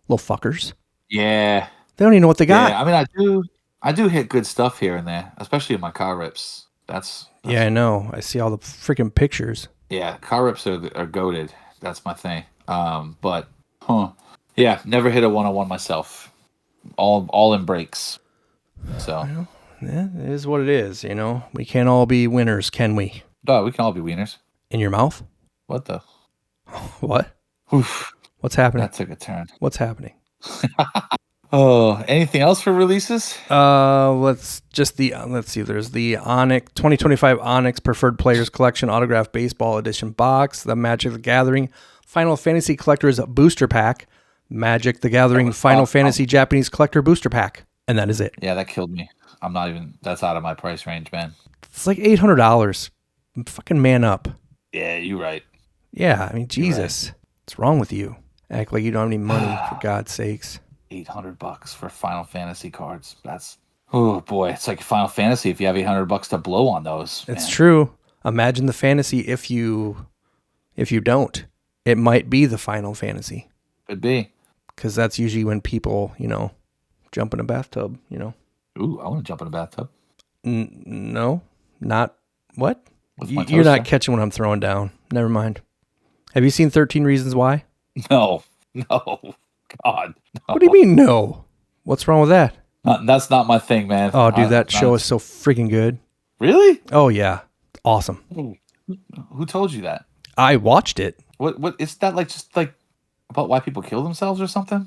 Little fuckers. Yeah. They don't even know what they got. Yeah, I mean, I do hit good stuff here and there, especially in my car rips. That's yeah, I know. I see all the freaking pictures. Yeah, car rips are goated. That's my thing. Yeah, never hit a 1-on-1 myself. All in breaks. So well, yeah, it is what it is. You know, we can't all be winners, can we? No, we can all be wieners. In your mouth? What the? What? Oof. What's happening? That took a turn. What's happening? Oh, anything else for releases? Let's see. There's the Onyx 2025 Onyx Preferred Players Collection Autograph Baseball Edition box, the Magic the Gathering Final Fantasy Collector's Booster Pack, Magic the Gathering Final Fantasy Japanese Collector Booster Pack, and that is it. Yeah, that killed me. That's out of my price range, man. It's like $800. Fucking man up. Yeah, you're right. Yeah, I mean, Jesus. What's wrong with you? Act like you don't have any money, for God's sakes. $800 for Final Fantasy cards. Oh boy, it's like Final Fantasy if you have $800 to blow on those. It's true. Imagine the fantasy if you don't. It might be the Final Fantasy. Could be. Because that's usually when people, jump in a bathtub, Ooh, I want to jump in a bathtub. No, not what? You're not catching what I'm throwing down. Never mind. Have you seen 13 Reasons Why? No, God. No. What do you mean, no? What's wrong with that? That's not my thing, man. Oh, dude, that show is so freaking good. Really? Oh, yeah. Awesome. Who told you that? I watched it. What is that like? Just like about why people kill themselves or something?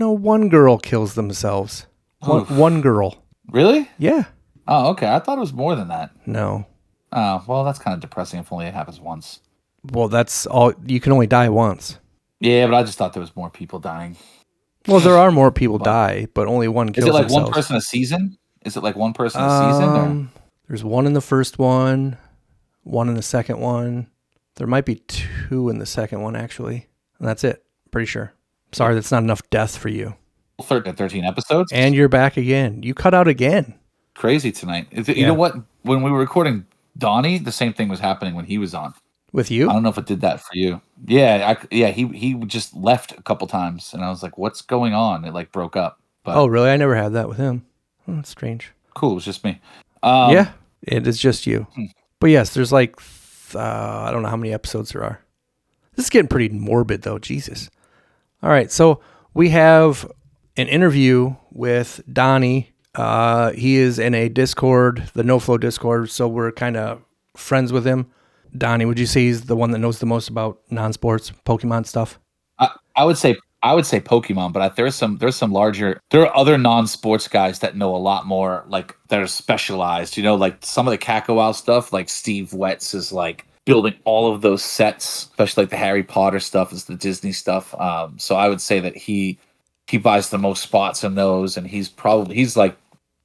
No, one girl kills themselves. One girl. Really? Yeah. Oh, okay. I thought it was more than that. No. Oh, well, that's kind of depressing if only it happens once. Well, that's all. You can only die once. Yeah, but I just thought there was more people dying. Well, there are more people die, but only one kills themselves. Is it like one person a season? Is it like one person a season? Or? There's one in the first one in the second one. There might be two in the second one, actually. And that's it. Pretty sure. Sorry, that's not enough death for you. 13 episodes? And you're back again. You cut out again. Crazy tonight. You know what? When we were recording Donnie, the same thing was happening when he was on. With you? I don't know if it did that for you. Yeah, he just left a couple times, and I was like, "What's going on?" It like broke up. But, oh, really? I never had that with him. Oh, that's strange. Cool. It was just me. Yeah, it is just you. But yes, there's like I don't know how many episodes there are. This is getting pretty morbid, though. Jesus. All right, so we have an interview with Donnie. He is in a Discord, the No Flow Discord, so we're kind of friends with him. Donnie, would you say he's the one that knows the most about non-sports Pokemon stuff? I would say Pokemon, but there's some larger. There are other non-sports guys that know a lot more, like that are specialized. Like some of the Kakao stuff. Like Steve Wetz is like building all of those sets, especially like the Harry Potter stuff, is the Disney stuff. So I would say that he buys the most spots in those, and he's like.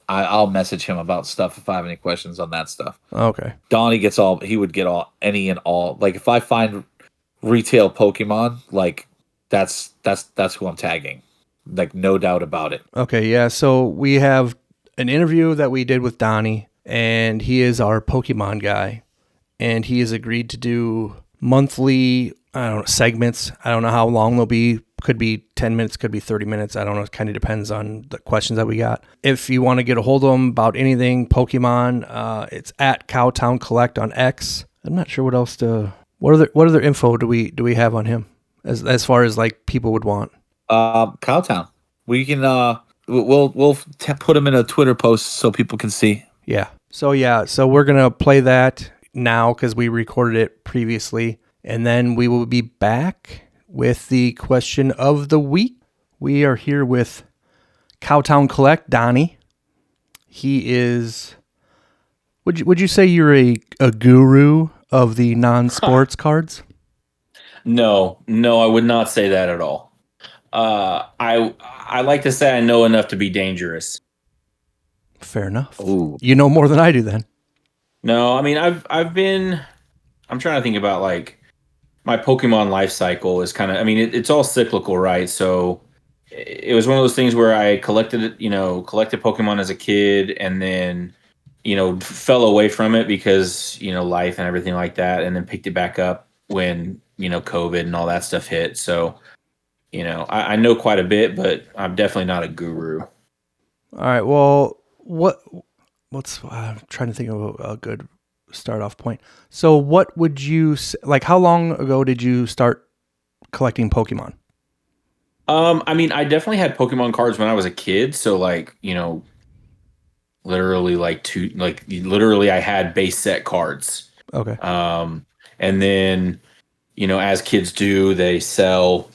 I'll message him about stuff if I have any questions on that stuff. Okay. Donnie he would get any and all. Like if I find retail Pokemon, like that's who I'm tagging. Like no doubt about it. Okay, yeah. So we have an interview that we did with Donnie, and he is our Pokemon guy, and he has agreed to do monthly, segments. I don't know how long they'll be. Could be 10 minutes, could be 30 minutes. I don't know. It kind of depends on the questions that we got. If you want to get a hold of him about anything Pokemon, it's at Cowtown Collect on X. I'm not sure what else what other info do we have on him as far as like people would want? Cowtown. We can we'll put him in a Twitter post so people can see. Yeah. So we're gonna play that now because we recorded it previously, and then we will be back with the question of the week. We are here with Cowtown Collect, Donnie. He is, would you say you're a guru of the non-sports cards? No, I would not say that at all. I like to say I know enough to be dangerous. Fair enough. Ooh. You know more than I do then. No, I mean, I'm trying to think about like, my Pokemon life cycle is kind of, it's all cyclical, right? So it was one of those things where I collected Pokemon as a kid and then, fell away from it because, life and everything like that. And then picked it back up when, COVID and all that stuff hit. So, I know quite a bit, but I'm definitely not a guru. All right. Well, I'm trying to think of a good start off point. So what would you like, how long ago did you start collecting Pokemon? I definitely had Pokemon cards when I was a kid, so like, literally I had base set cards. Okay. And then, as kids do, they sell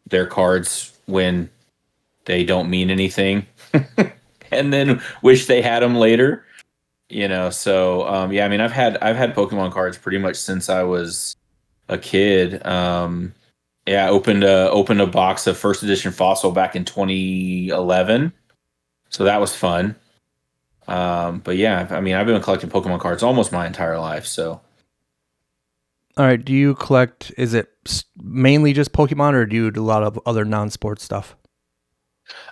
their cards when they don't mean anything, and then wish they had them later. So yeah, I mean, I've had Pokemon cards pretty much since I was a kid. Yeah, I opened a box of first edition Fossil back in 2011, so that was fun. But yeah, I mean, I've been collecting Pokemon cards almost my entire life. So, all right, do you collect? Is it mainly just Pokemon, or do you do a lot of other non-sports stuff?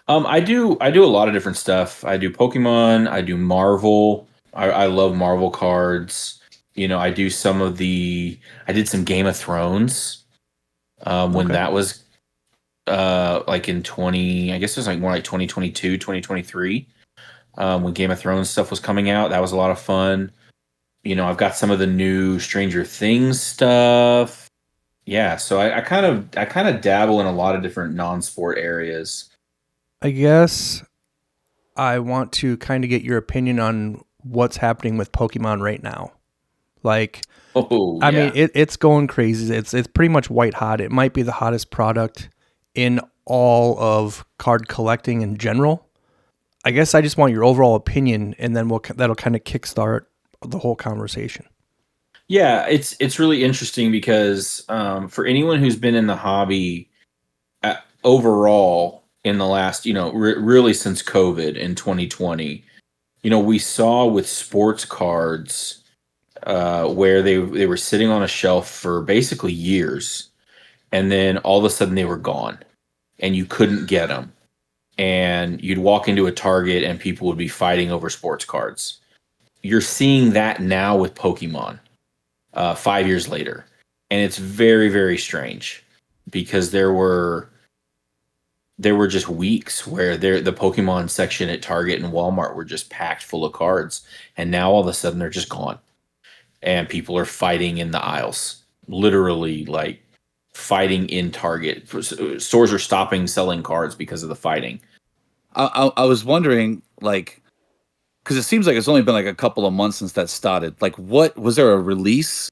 I do a lot of different stuff. I do Pokemon. I do Marvel. I love Marvel cards. I do I did some Game of Thrones when that was like in 20, I guess it was like more like 2022, 2023, when Game of Thrones stuff was coming out. That was a lot of fun. I've got some of the new Stranger Things stuff. Yeah, so I kind of dabble in a lot of different non-sport areas. I guess I want to kind of get your opinion on what's happening with Pokemon right now. Like, I mean, it's going crazy. It's pretty much white hot. It might be the hottest product in all of card collecting in general. I guess I just want your overall opinion, and then that'll kind of kickstart the whole conversation. Yeah, it's really interesting because for anyone who's been in the hobby overall in the last, really since COVID in 2020, we saw with sports cards where they were sitting on a shelf for basically years, and then all of a sudden they were gone, and you couldn't get them, and you'd walk into a Target and people would be fighting over sports cards. You're seeing that now with Pokemon 5 years later, and it's very, very strange because there were just weeks where the Pokemon section at Target and Walmart were just packed full of cards, and now all of a sudden they're just gone, and people are fighting in the aisles, literally like fighting in Target. Stores are stopping selling cards because of the fighting. I was wondering, like, because it seems like it's only been like a couple of months since that started. Like, what was there a release?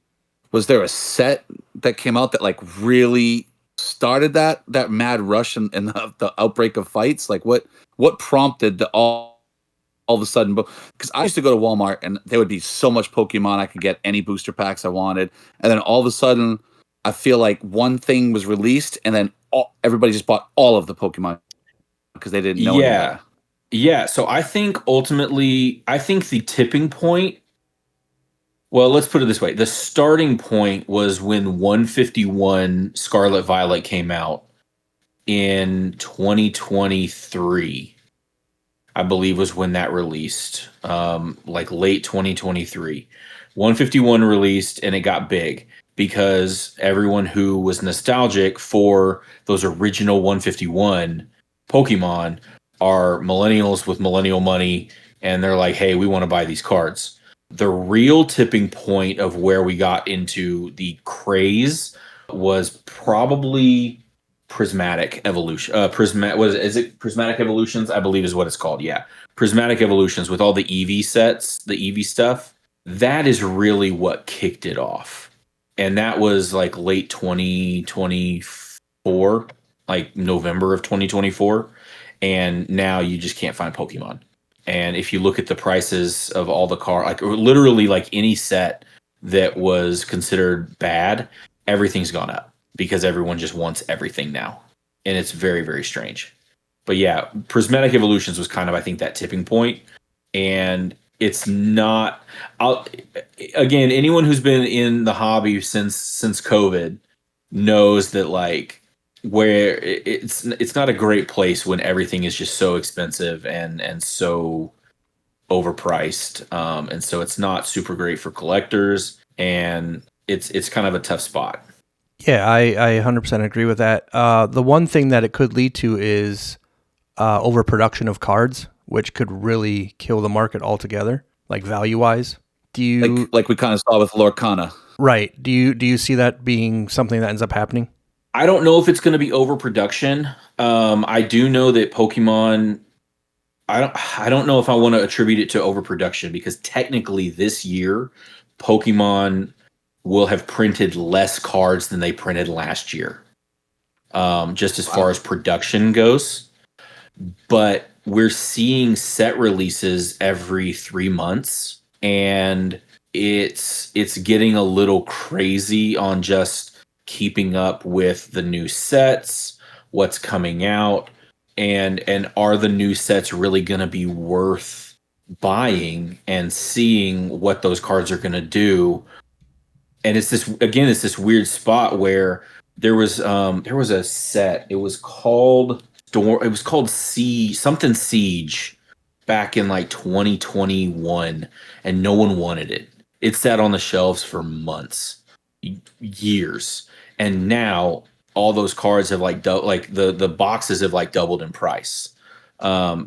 Was there a set that came out that like really started that mad rush and the outbreak of fights? Like, what prompted all of a sudden? Because I used to go to Walmart and there would be so much Pokemon, I could get any booster packs I wanted, and then all of a sudden, I feel like one thing was released, and then everybody just bought all of the Pokemon because they didn't know any better. Yeah, so I think ultimately, the tipping point, well, let's put it this way. The starting point was when 151 Scarlet Violet came out in 2023, I believe was when that released, like late 2023. 151 released, and it got big because everyone who was nostalgic for those original 151 Pokemon are millennials with millennial money, and they're like, hey, we want to buy these cards. The real tipping point of where we got into the craze was probably Prismatic Evolution. Is it Prismatic Evolutions? I believe is what it's called. Yeah. Prismatic Evolutions with all the EV sets, the EV stuff. That is really what kicked it off. And that was like late 2024, like November of 2024. And now you just can't find Pokemon. And if you look at the prices of all the like literally like any set that was considered bad, everything's gone up because everyone just wants everything now. And it's very, very strange. But yeah, Prismatic Evolutions was kind of, I think, that tipping point. And it's not, again, anyone who's been in the hobby since COVID knows that like, where it's not a great place when everything is just so expensive and so overpriced, and so it's not super great for collectors, and it's kind of a tough spot. Yeah, I 100% agree with that. The one thing that it could lead to is overproduction of cards, which could really kill the market altogether, like value wise. Do you like we kind of saw with Lorcana? Right. Do you see that being something that ends up happening? I don't know if it's going to be overproduction. I do know that Pokemon, I don't know if I want to attribute it to overproduction because technically this year, Pokemon will have printed less cards than they printed last year. Just as far as production goes. but we're seeing set releases every 3 months, and it's getting a little crazy on just keeping up with the new sets, what's coming out, and are the new sets really going to be worth buying and seeing what those cards are going to do. And it's this weird spot where there was a set. It was called Siege back in like 2021, and no one wanted it. It sat on the shelves for months, years, and now all those cards have the boxes have like doubled in price,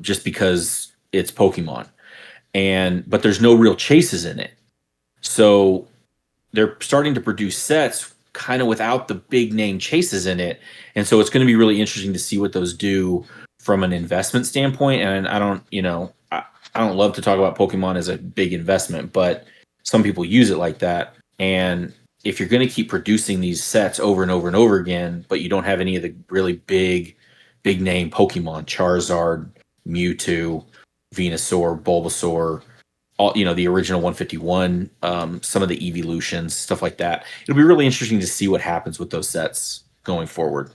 just because it's Pokemon, but there's no real chases in it. So they're starting to produce sets kind of without the big name chases in it. And so it's going to be really interesting to see what those do from an investment standpoint. And I don't love to talk about Pokemon as a big investment, but some people use it like that. And if you're going to keep producing these sets over and over and over again, but you don't have any of the really big name Pokemon, Charizard, Mewtwo, Venusaur, Bulbasaur, all, the original 151, some of the evolutions, stuff like that. It'll be really interesting to see what happens with those sets going forward.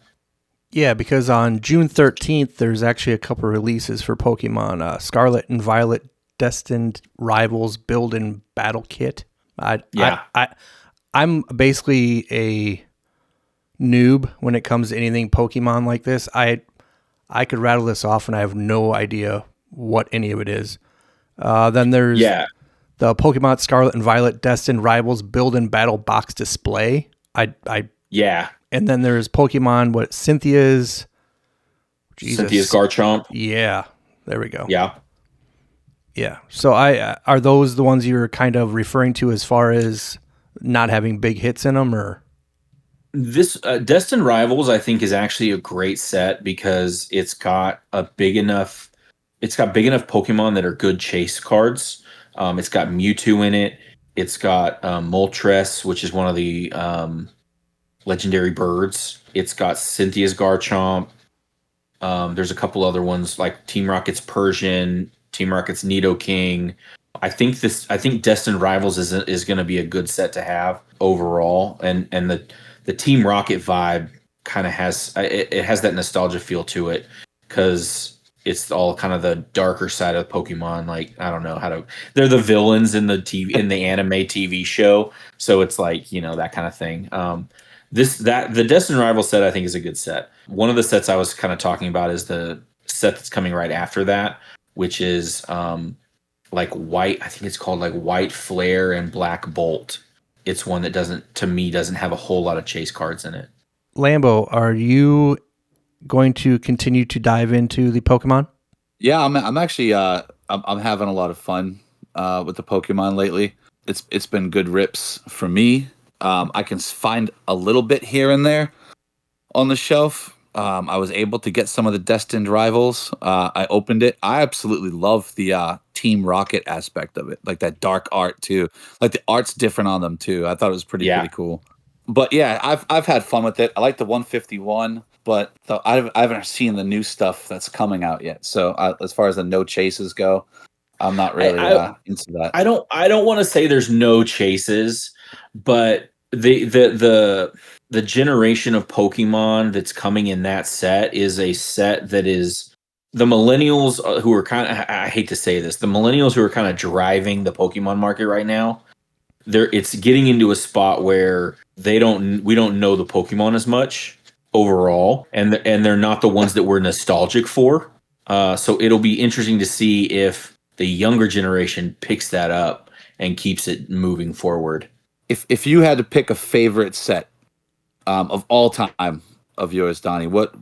Yeah, because on June 13th, there's actually a couple of releases for Pokemon. Scarlet and Violet Destined Rivals Build and Battle Kit. I'm basically a noob when it comes to anything Pokemon like this. I could rattle this off and I have no idea what any of it is. Then there's the Pokemon Scarlet and Violet Destined Rivals Build and Battle Box Display. And then there's Pokemon, Cynthia's Garchomp. Yeah, there we go. Yeah. So are those the ones you're kind of referring to as far as not having big hits in them, or? This Destined Rivals, I think, is actually a great set because it's got big enough Pokemon that are good chase cards. It's got Mewtwo in it. It's got Moltres, which is one of the legendary birds. It's got Cynthia's Garchomp. There's a couple other ones like Team Rocket's Persian, Team Rocket's Nidoking. I think Destined Rivals is going to be a good set to have overall, and the Team Rocket vibe kind of has that nostalgia feel to it because it's all kind of the darker side of Pokemon. Like, I don't know they're the villains in the anime TV show. So it's like, that kind of thing. The Destined Rival set, I think, is a good set. One of the sets I was kind of talking about is the set that's coming right after that, which is like white. I think it's called like White Flare and Black Bolt. It's one that doesn't have a whole lot of chase cards in it. Lambo, are you going to continue to dive into the Pokemon? Yeah, I'm actually I'm having a lot of fun with the Pokemon lately. It's been good rips for me. I can find a little bit here and there on the shelf. I was able to get some of the Destined Rivals. I opened it. I absolutely love the Team Rocket aspect of it, like that dark art too. Like the art's different on them too. I thought it was pretty cool. But yeah, I've had fun with it. I like the 151, but I haven't seen the new stuff that's coming out yet. So as far as the no chases go, I'm not really into that. I don't want to say there's no chases, but the generation of Pokemon that's coming in that set is a set that is the millennials who are I hate to say this, the millennials who are kind of driving the Pokemon market right now. It's getting into a spot where we don't know the Pokemon as much overall, and they're not the ones that we're nostalgic for. So it'll be interesting to see if the younger generation picks that up and keeps it moving forward. If you had to pick a favorite set of all time of yours, Donnie, what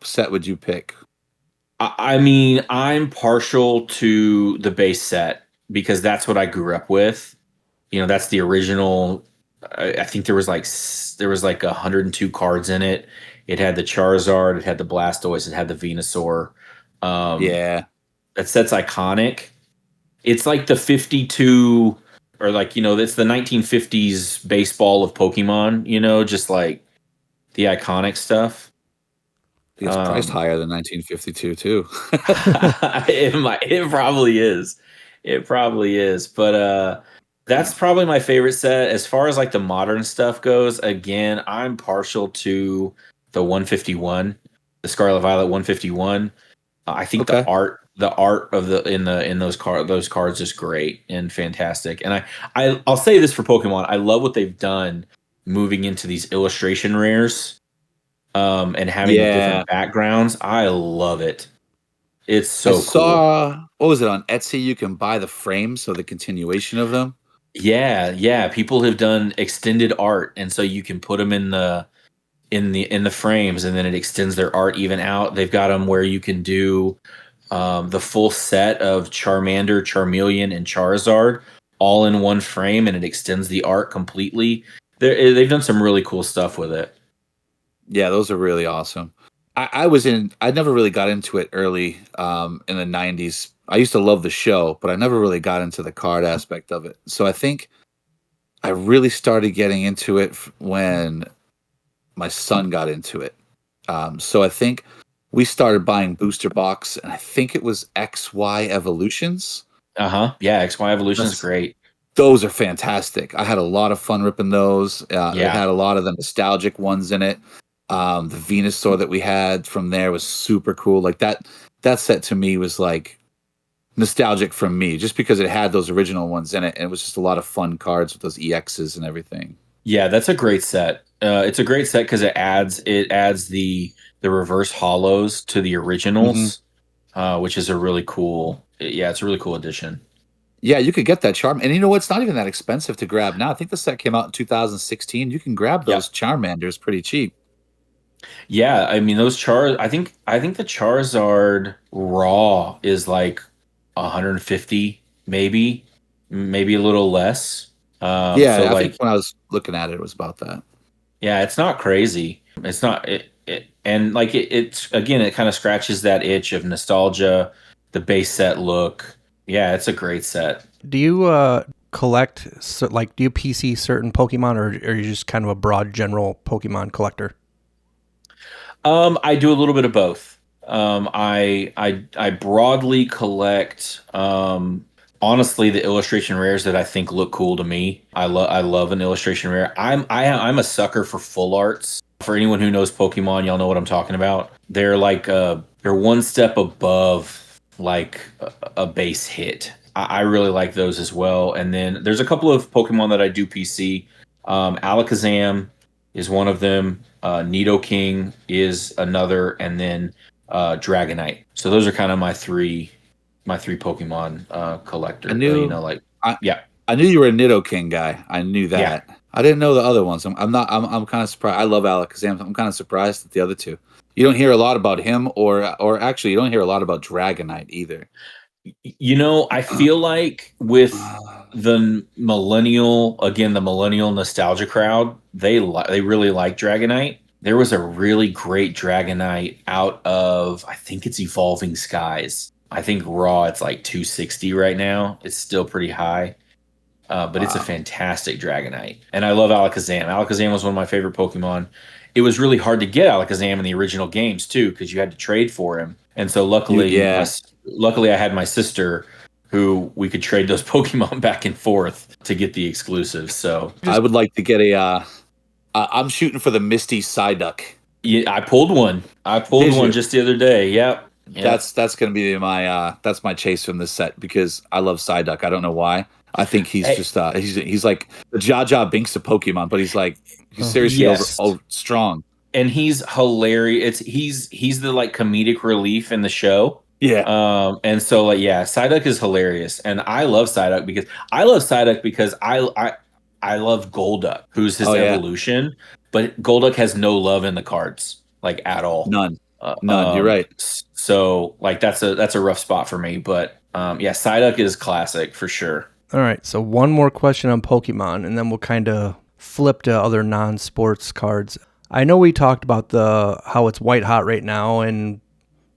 set would you pick? I mean, I'm partial to the base set because that's what I grew up with. That's the original. I think there was like 102 cards in it. It had the Charizard, it had the Blastoise, it had the Venusaur. That set's iconic. It's like the 52, or like, it's the 1950s baseball of Pokemon, just like the iconic stuff. It's priced higher than 1952 too. It probably is. It probably is. But that's probably my favorite set. As far as like the modern stuff goes, again, I'm partial to the 151, the Scarlet Violet 151. I think the art of in those cards is great and fantastic. And I'll say this for Pokemon, I love what they've done moving into these illustration rares, and having different backgrounds. I love it. It's so cool. What was it on Etsy? You can buy the frames, so the continuation of them. Yeah. People have done extended art, and so you can put them in the frames, and then it extends their art even out. They've got them where you can do the full set of Charmander, Charmeleon, and Charizard all in one frame, and it extends the art completely. They've done some really cool stuff with it. Yeah, those are really awesome. I never really got into it early in the 90s. I used to love the show, but I never really got into the card aspect of it. So I think I really started getting into it when my son got into it. So I think we started buying booster box, and I think it was XY Evolutions. Yeah, XY Evolution is great. Those are fantastic. I had a lot of fun ripping those. It had a lot of the nostalgic ones in it. The Venusaur that we had from there was super cool. Like that set to me was like nostalgic from me, just because it had those original ones in it, and it was just a lot of fun cards with those EXs and everything. Yeah, that's a great set. It's a great set because it adds the reverse hollows to the originals, which is a really cool. Yeah, it's a really cool addition. Yeah, you could get that Charm, and you know what? It's not even that expensive to grab now. I think the set came out in 2016. You can grab those Charmanders pretty cheap. Yeah, I mean those I think the Charizard raw is like 150, maybe a little less. I think when I was looking at it, it was about that. Yeah, it's not crazy. It's not and like it's again, it kind of scratches that itch of nostalgia, the base set look. Yeah, it's a great set. Do you collect, do you PC certain Pokemon, or are you just kind of a broad general Pokemon collector? I do a little bit of both. I broadly collect, honestly, the illustration rares that I think look cool to me. I love an illustration rare. I'm a sucker for full arts. For anyone who knows Pokemon, y'all know what I'm talking about. They're like they're one step above like a base hit. I really like those as well. And then there's a couple of Pokemon that I do PC. Alakazam is one of them. Nidoking is another, and then Dragonite. So those are kind of my three Pokemon collector. I knew, I knew you were a Nidoking guy. I knew that. Yeah. I didn't know the other ones. I'm kind of surprised. I love Alakazam. I'm kind of surprised at the other two. You don't hear a lot about him, or actually, you don't hear a lot about Dragonite either. You know, I feel like with the millennial nostalgia crowd, they really like Dragonite. There was a really great Dragonite out of, I think it's Evolving Skies. I think raw it's like 260 right now. It's still pretty high. But it's a fantastic Dragonite. And I love Alakazam. Alakazam was one of my favorite Pokemon. It was really hard to get Alakazam in the original games too, because you had to trade for him. And so luckily I had my sister who we could trade those Pokemon back and forth to get the exclusives. So I would like to get I'm shooting for the Misty Psyduck. Yeah, I pulled one. Just the other day. Yep. That's going to be that's my chase from this set, because I love Psyduck. I don't know why. I think he's just he's like the Jar Jar Binks of Pokemon, but he's seriously strong. And he's hilarious. He's the like comedic relief in the show. Yeah. And so Psyduck is hilarious, and I love Psyduck because I love Golduck, who's his evolution, but Golduck has no love in the cards, like at all. None. You're right. So like that's a rough spot for me, but Psyduck is classic for sure. All right, so one more question on Pokemon, and then we'll kind of flip to other non-sports cards. I know we talked about how it's white hot right now, and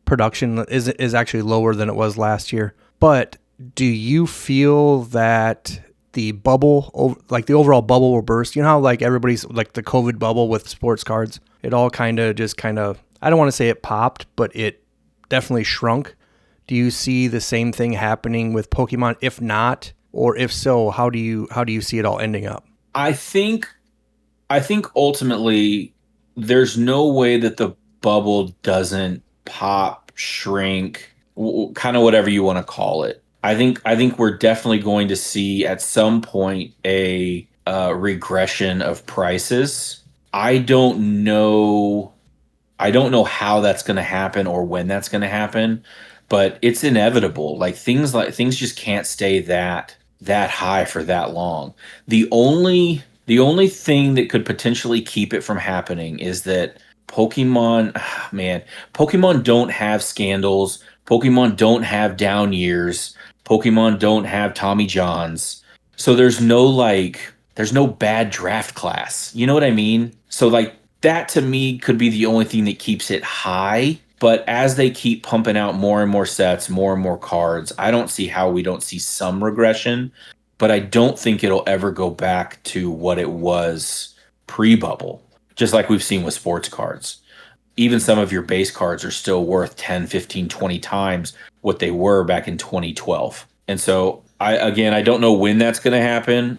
production is actually lower than it was last year. But do you feel that the bubble, like the overall bubble, will burst? You know how like everybody's like the COVID bubble with sports cards, it all kind of I don't want to say it popped, but it definitely shrunk. Do you see the same thing happening with Pokemon? If not, or if so, how do you see it all ending up? I think ultimately there's no way that the bubble doesn't pop, shrink, kind of whatever you want to call it. I think we're definitely going to see at some point a regression of prices. I don't know how that's going to happen or when that's going to happen, but it's inevitable. Things just can't stay that high for that long. The only thing that could potentially keep it from happening is that Pokemon don't have scandals. Pokemon don't have down years. Pokemon don't have Tommy Johns. So there's no bad draft class. You know what I mean? So that to me could be the only thing that keeps it high. But as they keep pumping out more and more sets, more and more cards, I don't see how we don't see some regression. But I don't think it'll ever go back to what it was pre-bubble, just like we've seen with sports cards. Even some of your base cards are still worth 10, 15, 20 times what they were back in 2012. And so, I don't know when that's going to happen,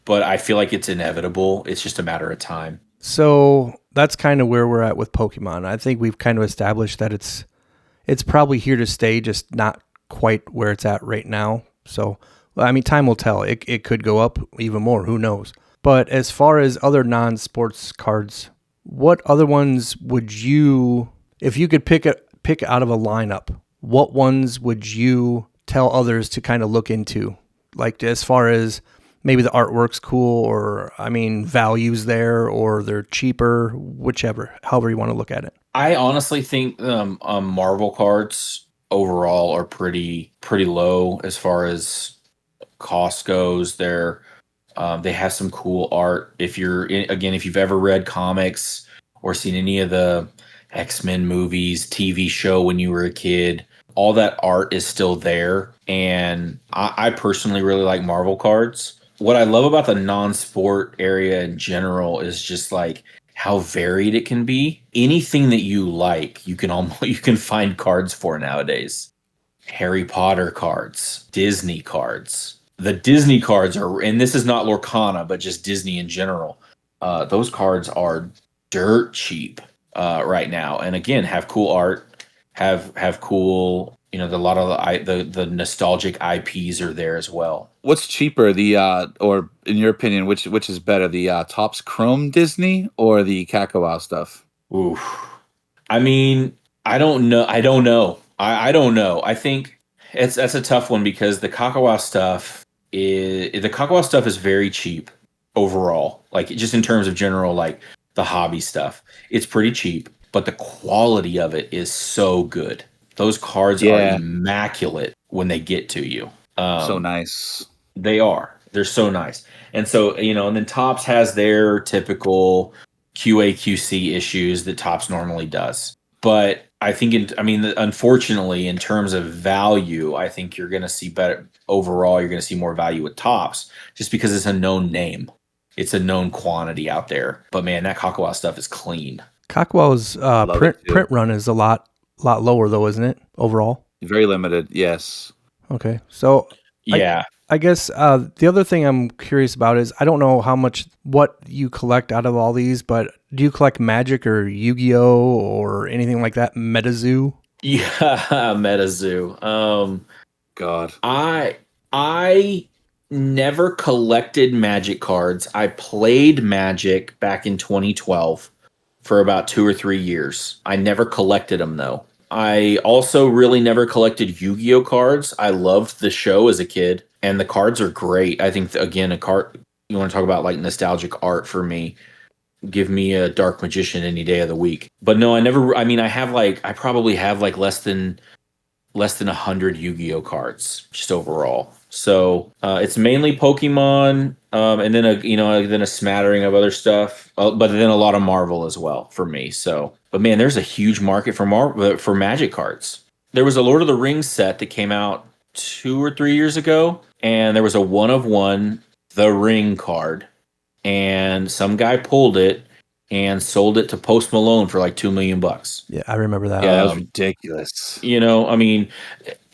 but I feel like it's inevitable. It's just a matter of time. So that's kind of where we're at with Pokemon. I think we've kind of established that it's probably here to stay, just not quite where it's at right now. So, I mean, time will tell. It could go up even more. Who knows? But as far as other non-sports cards, what other ones would you, if you could pick out of a lineup, what ones would you tell others to kind of look into? Like as far as maybe the artwork's cool, or I mean, value's there, or they're cheaper, however you want to look at it. I honestly think Marvel cards overall are pretty low as far as cost goes. They have some cool art. If you've ever read comics or seen any of the X-Men movies, TV show when you were a kid, all that art is still there. And I personally really like Marvel cards. What I love about the non-sport area in general is just like how varied it can be. Anything that you like, you can find cards for nowadays. Harry Potter cards, Disney cards. The Disney cards are, and this is not Lorcana, but just Disney in general. Those cards are dirt cheap right now, and again, have cool art, have cool. A lot of the nostalgic IPs are there as well. What's cheaper, or in your opinion, which is better, the Topps Chrome Disney or the Kakao stuff? Oof. I mean, I don't know. I don't know. I don't know. I think that's a tough one because the Kakao stuff is very cheap overall. Like just in terms of general, like the hobby stuff, it's pretty cheap, but the quality of it is so good. Those cards are immaculate when they get to you. So nice. They are. They're so nice. And so, and then Topps has their typical QA/QC issues that Topps normally does. But I think, unfortunately, in terms of value, I think you're going to see better overall. You're going to see more value with Topps just because it's a known name. It's a known quantity out there. But man, that Kakao stuff is clean. Kakao's print run is a lot lower though, isn't it? Overall, very limited. Yes. Okay, so yeah, I guess the other thing I'm curious about is I don't know what you collect out of all these, but do you collect Magic or Yu-Gi-Oh or anything like that? MetaZoo? Yeah, MetaZoo. God, I never collected Magic cards. I played Magic back in 2012 for about 2 or 3 years. I never collected them though. I also really never collected Yu-Gi-Oh cards. I loved the show as a kid, and the cards are great. I think, again, a card, you want to talk about like nostalgic art for me, give me a Dark Magician any day of the week. But no, I probably have like less than 100 Yu-Gi-Oh cards just overall. So it's mainly Pokemon, and then a smattering of other stuff, but then a lot of Marvel as well for me. So, but man, there's a huge market for Magic cards. There was a Lord of the Rings set that came out 2 or 3 years ago, and there was a 1 of 1 The Ring card, and some guy pulled it, and sold it to Post Malone for like $2 million. Yeah, I remember that. Yeah, that was ridiculous. You know, I mean,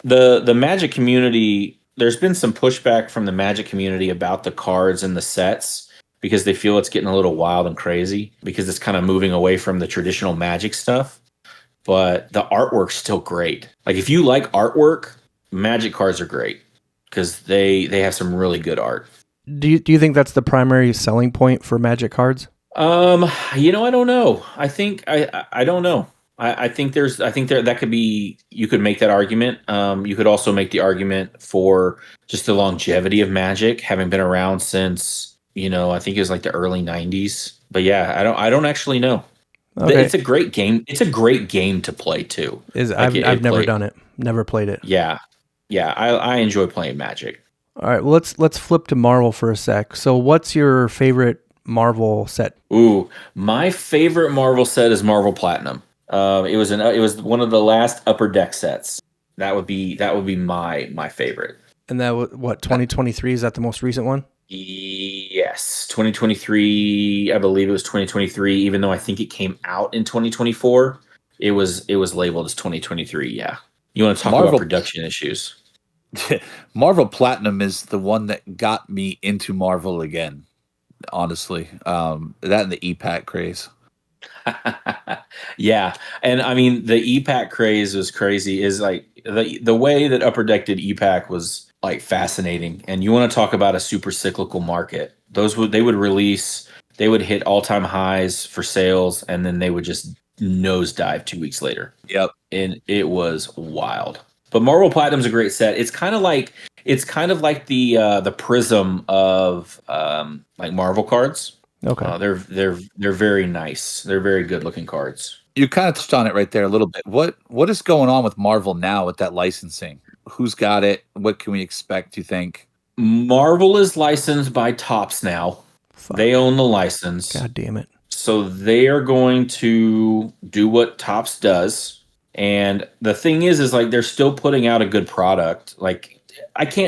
the Magic community, there's been some pushback from the Magic community about the cards and the sets because they feel it's getting a little wild and crazy because it's kind of moving away from the traditional Magic stuff. But the artwork's still great. Like if you like artwork, Magic cards are great because they have some really good art. Do you think that's the primary selling point for Magic cards? You know, I don't know. I think I don't know. I think that could be, you could make that argument. You could also make the argument for just the longevity of Magic having been around since, you know, I think it was like the early 90s. But yeah, I don't actually know. Okay. It's a great game. It's a great game to play too. I've never done it. Never played it. Yeah. Yeah, I enjoy playing Magic. All right, well let's flip to Marvel for a sec. So what's your favorite Marvel set? Ooh, my favorite Marvel set is Marvel Platinum. It was one of the last Upper Deck sets. That would be my favorite. And that was what, 2023? Is that the most recent one? Yes, 2023. I believe it was 2023. Even though I think it came out in 2024, it was labeled as 2023. Yeah, you want to talk about production issues? Marvel Platinum is the one that got me into Marvel again. Honestly, that and the E-Pack craze. Yeah, and I mean the E-Pack craze was crazy. Is like the way that Upper Deck did E-Pack was like fascinating. And you want to talk about a super cyclical market? They would hit all-time highs for sales, and then they would just nosedive 2 weeks later. Yep, and it was wild. But Marvel Platinum's a great set. It's kind of like the Prism of like Marvel cards. Okay. They're very nice. They're very good looking cards. You kind of touched on it right there a little bit. What is going on with Marvel now with that licensing? Who's got it? What can we expect, you think? Marvel is licensed by Topps now. Fuck. They own the license. God damn it. So they are going to do what Topps does. And the thing is like they're still putting out a good product. Like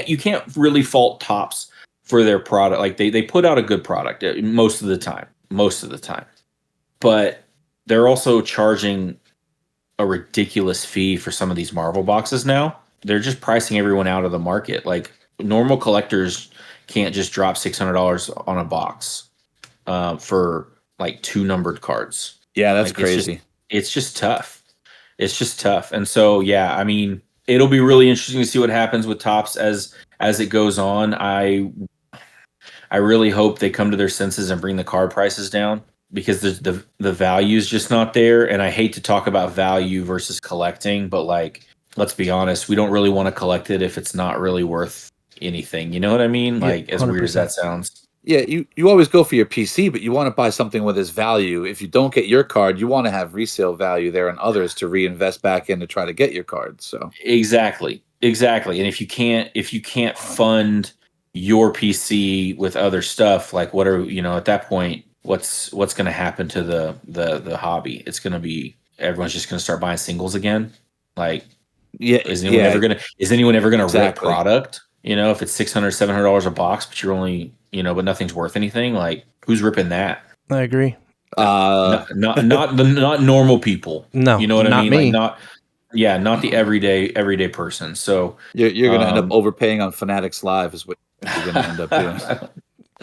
you can't really fault Topps for their product. Like they put out a good product most of the time. But they're also charging a ridiculous fee for some of these Marvel boxes now. They're just pricing everyone out of the market. Like normal collectors can't just drop $600 on a box for like 2 numbered cards. Yeah, that's crazy. It's just tough. It's just tough. And so, yeah, I mean, it'll be really interesting to see what happens with Topps as it goes on. I really hope they come to their senses and bring the card prices down because the value is just not there. And I hate to talk about value versus collecting, but like, let's be honest, we don't really want to collect it if it's not really worth anything. You know what I mean? Like, as 100%. Weird as that sounds. Yeah, you always go for your PC, but you want to buy something with its value. If you don't get your card, you want to have resale value there and others to reinvest back in to try to get your card. So exactly. And if you can't fund your PC with other stuff, like what are at that point, what's going to happen to the hobby? It's going to be everyone's just going to start buying singles again. Like, yeah, is anyone ever going to rip product? If it's $600, $700 a box, but you're only but nothing's worth anything. Like, who's ripping that? I agree. Not normal people. No, you know what I mean? Me. Like not the everyday person. So you're going to end up overpaying on Fanatics Live, is what you're going to end up doing.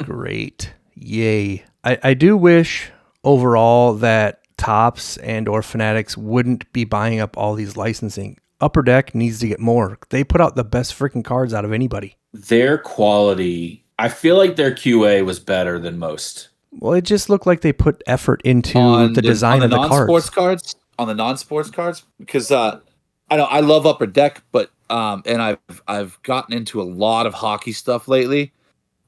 Great, yay! I do wish overall that Topps and or Fanatics wouldn't be buying up all these licensing. Upper Deck needs to get more. They put out the best freaking cards out of anybody. Their quality, I feel like their QA was better than most. Well, it just looked like they put effort into the design of the cards. On the non-sports cards, because I love Upper Deck, but and I've gotten into a lot of hockey stuff lately,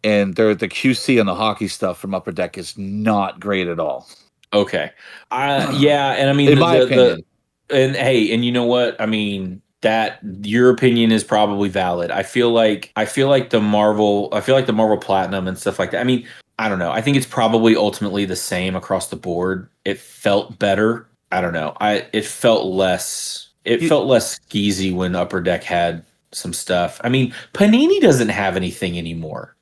and the QC on the hockey stuff from Upper Deck is not great at all. Okay, yeah, and I mean, in my opinion. And hey, and you know what? I mean, that your opinion is probably valid. I feel like the Marvel Platinum and stuff like that. I mean, I don't know. I think it's probably ultimately the same across the board. It felt better. I don't know. It felt less skeezy when Upper Deck had some stuff. I mean, Panini doesn't have anything anymore.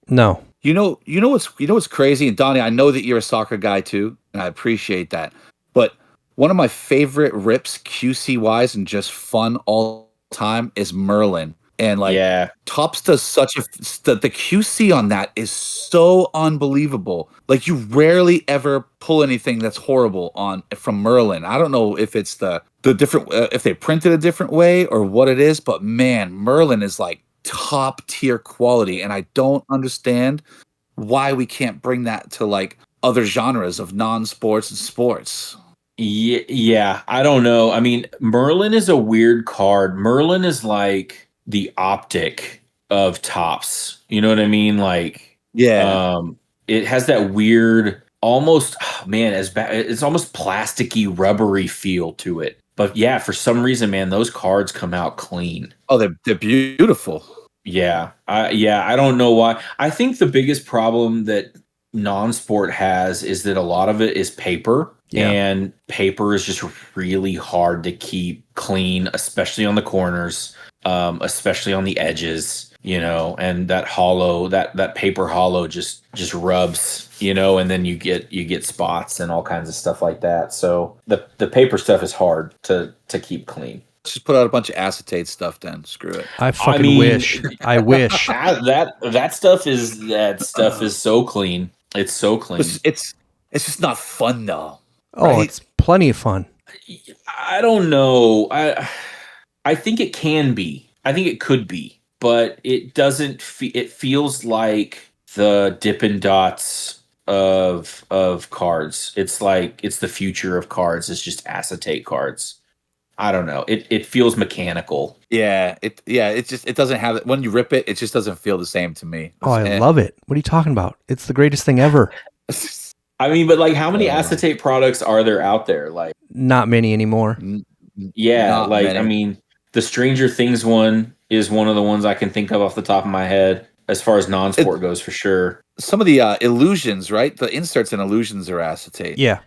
No. You know what's crazy, and Donnie, I know that you're a soccer guy too, and I appreciate that. But one of my favorite rips, QC wise, and just fun all time is Merlin. And Topps does the QC on that is so unbelievable. Like you rarely ever pull anything that's horrible from Merlin. I don't know if it's the different if they print it a different way or what it is, but man, Merlin is like top tier quality, and I don't understand why we can't bring that to like other genres of non-sports and sports. Yeah, I don't know. I mean, Merlin is a weird card. Merlin is like the optic of Topps. You know what I mean? Like, it has that weird, almost it's almost plasticky, rubbery feel to it. But yeah, for some reason, man, those cards come out clean. Oh, they're beautiful. Yeah, I don't know why. I think the biggest problem that non-sport has is that a lot of it is paper. Yeah. And paper is just really hard to keep clean, especially on the corners, especially on the edges, and that paper hollow just rubs, and then you get spots and all kinds of stuff like that. So the paper stuff is hard to keep clean. Let's just put out a bunch of acetate stuff then. Screw it. I wish. I wish. That stuff is so clean. It's so clean. It's just not fun though. Oh, right? It's plenty of fun. I don't know. I think it can be. I think it could be, but it doesn't. It feels like the Dippin' Dots of cards. It's like it's the future of cards. It's just acetate cards. I don't know. It feels mechanical. Yeah. It doesn't have it when you rip it. It just doesn't feel the same to me. I love it. What are you talking about? It's the greatest thing ever. I mean, but like, how many acetate products are there out there? Like, not many anymore. Yeah, many. I mean, the Stranger Things one is one of the ones I can think of off the top of my head as far as non-sport goes, for sure. Some of the illusions, right? The inserts in illusions are acetate. Yeah.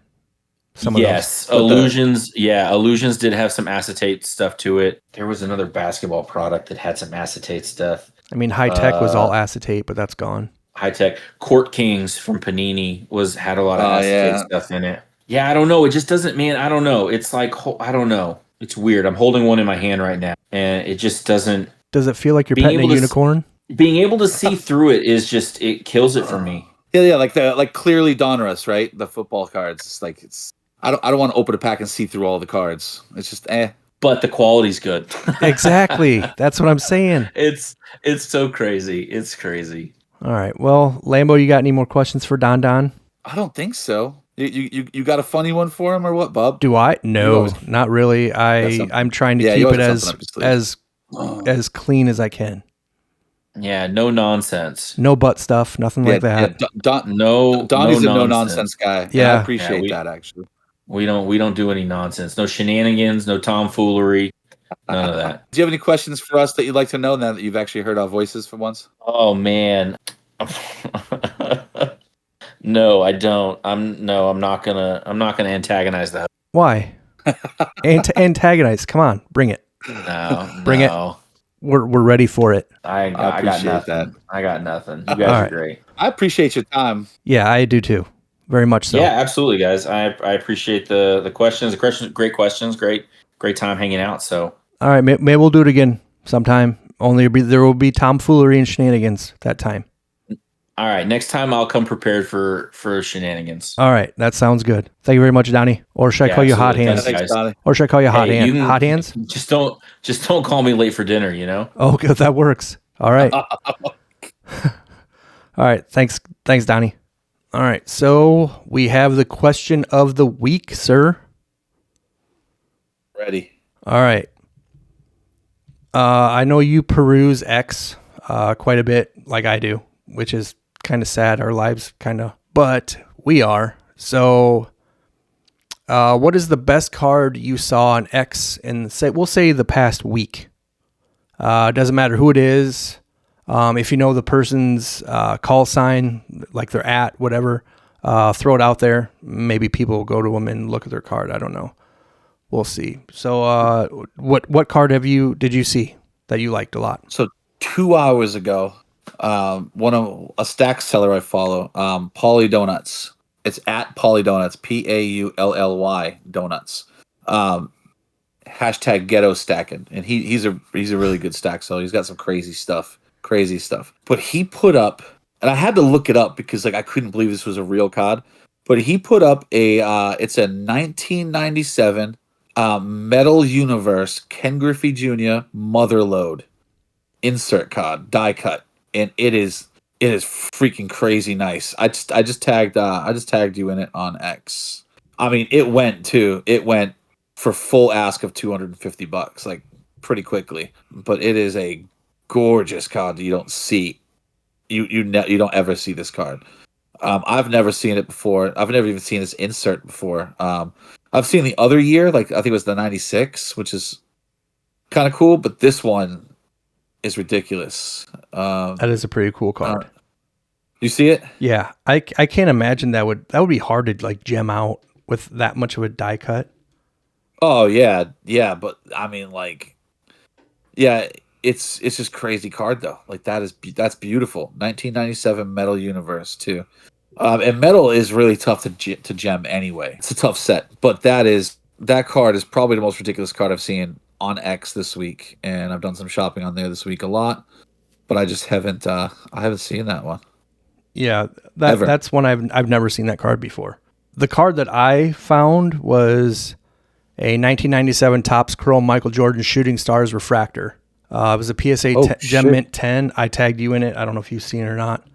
Illusions. Illusions did have some acetate stuff to it. There was another basketball product that had some acetate stuff. I mean, High Tech was all acetate, but that's gone. High Tech. Court Kings from Panini had a lot of acetate stuff in it. Yeah, I don't know. It just doesn't, man. I don't know. It's like, I don't know. It's weird. I'm holding one in my hand right now, and it just doesn't. Does it feel like you're petting a unicorn? Being able to see through it is just, it kills it for me. Yeah, like clearly Donruss, right? The football cards. It's like I don't want to open a pack and see through all the cards. It's just But the quality's good. Exactly. That's what I'm saying. It's so crazy. It's crazy. All right. Well, Lambo, you got any more questions for Don? I don't think so. You got a funny one for him or what, Bub? Do I? No, not really. I'm trying to keep it as clean as I can. Yeah, no nonsense. No butt stuff, nothing like that. Donnie's a no nonsense guy. Yeah, I appreciate that actually. We don't do any nonsense. No shenanigans, no tomfoolery. None of that. Do you have any questions for us that you'd like to know now that you've actually heard our voices for once? Oh man. No, I don't. I'm not gonna antagonize the host. Why? Antagonize. Come on, bring it. No. Bring it. We're ready for it. I got nothing. I got nothing. You guys are great. I appreciate your time. Yeah, I do too. Very much so. Yeah, absolutely, guys. I appreciate the questions. The questions, great questions. Great time hanging out. So. All right, maybe we'll do it again sometime. Only there will be tomfoolery and shenanigans that time. All right, next time I'll come prepared for shenanigans. All right, that sounds good. Thank you very much, Donnie. Or should I call you Hot Hands? Thanks, Donnie. Or should I call you Hot Hands? Hot Hands? Just don't call me late for dinner. Oh, good, that works. All right. All right. Thanks, Donnie. All right, so we have the question of the week, sir. Ready. All right. I know you peruse X quite a bit, like I do, which is kind of sad. Our lives but we are. So, what is the best card you saw on X in we'll say the past week? Doesn't matter who it is. If you know the person's call sign, like their @ whatever, throw it out there. Maybe people will go to them and look at their card. I don't know. We'll see. So, what card did you see that you liked a lot? So 2 hours ago, A stack seller I follow, Pauly Donuts. It's at Pauly Donuts, Paully Donuts. Hashtag ghetto stacking, and he's a really good stack seller. He's got some crazy stuff. But he put up, and I had to look it up because like I couldn't believe this was a real card. But he put up it's a 1997 Metal Universe Ken Griffey Jr. Motherload insert card, die cut, and it is freaking crazy nice. I just tagged you in it on X. I mean, it went for full ask of $250, like pretty quickly. But it is a gorgeous card that you don't see. You don't ever see this card. I've never seen it before. I've never even seen this insert before. I've seen the other year, like I think it was the 96, which is kind of cool, but this one is ridiculous. That is a pretty cool card. You see it? Yeah, I can't imagine that would be hard to like gem out with that much of a die cut. Oh yeah, but I mean, like, yeah, it's just crazy card though. Like that's beautiful. 1997 Metal Universe too, and Metal is really tough to gem anyway. It's a tough set, but that card is probably the most ridiculous card I've seen on X this week, and I've done some shopping on there this week a lot, but I just haven't seen that one. Yeah, that's one I've never seen that card before. The card that I found was a 1997 Topps Chrome Michael Jordan Shooting Stars Refractor. It was a PSA Gem Mint 10. I tagged you in it. I don't know if you've seen it or not.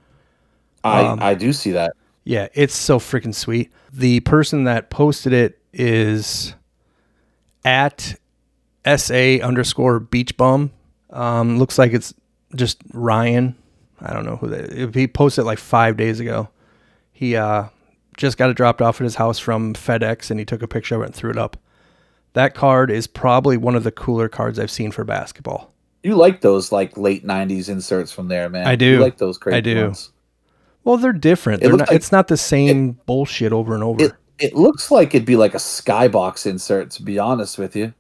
I do see that. Yeah, it's so freaking sweet. The person that posted it is at SA_beachbum. Looks like it's just Ryan. I don't know who that is. He posted it like 5 days ago. He just got it dropped off at his house from FedEx, and he took a picture of it and threw it up. That card is probably one of the cooler cards I've seen for basketball. You like those like late 90s inserts from there, man. I do. You like those crazy ones. Well, they're different. It's not the same bullshit over and over. It looks like it'd be like a skybox insert, to be honest with you.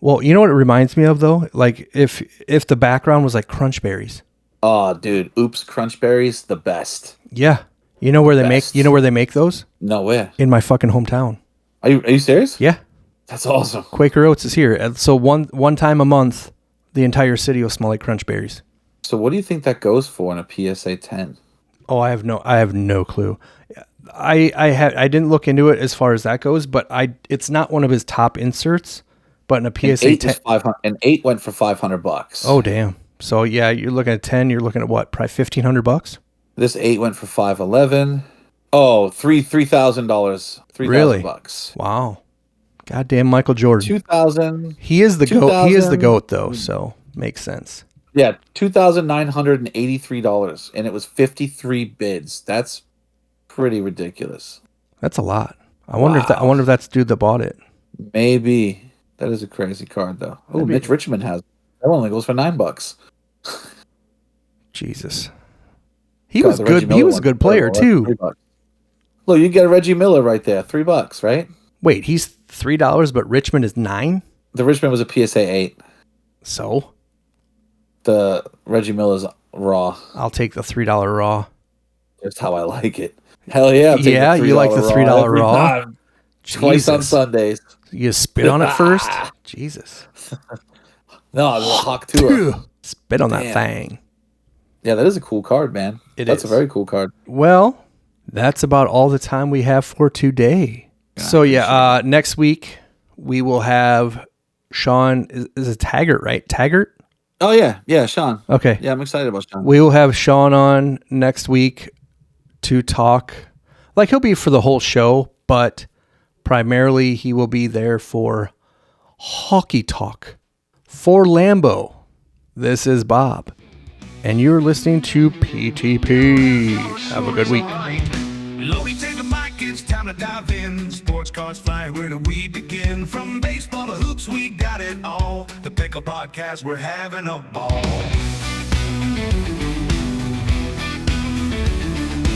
Well, you know what it reminds me of though? Like if the background was like Crunch Berries. Oh, dude, Oops Crunch Berries, the best. Yeah. You know where they make those? No way. In my fucking hometown. Are you serious? Yeah. That's awesome. Quaker Oats is here. And so one time a month, the entire city will smell like Crunch Berries. So what do you think that goes for in a PSA 10? Oh, I have no clue. I didn't look into it as far as that goes, but it's not one of his top inserts, but in a PSA 10, and 8 went for $500. Oh damn. So yeah, you're looking at 10, you're looking at what? Probably $1,500. This 8 went for $511. Oh, $3,000. $3,000. Really? Wow. Goddamn Michael Jordan. 2000. He is the GOAT. He is the GOAT though, so makes sense. Yeah, $2,983, and it was 53 bids. That's pretty ridiculous. That's a lot. I wonder if that's the dude that bought it. Maybe. That is a crazy card though. Oh, Mitch Richmond has that only goes for $9. Jesus. He was good. He was a good player too. Look, you get a Reggie Miller right there, $3, right? Wait, he's $3, but Richmond is $9? The Richmond was a PSA 8. So? The Reggie Miller's raw. I'll take the $3 raw. That's how I like it. Hell yeah. Yeah, you like the $3 raw? Twice on Sundays. You spit on it first? Jesus. No, the Hawk Tour. Spit on that thing. Yeah, that is a cool card, man. That's a very cool card. Well, that's about all the time we have for today. So yeah, next week we will have Sean. Is it Taggart, right? Taggart? Oh yeah, Sean. Okay. Yeah, I'm excited about Sean. We will have Sean on next week to talk. Like he'll be for the whole show, but primarily he will be there for hockey talk for Lambo. This is Bob, and you're listening to PTP. Have a good week. It's time to dive in. Sports cars fly, where do we begin? From baseball to hoops, we got it all. The Pickle Podcast, we're having a ball.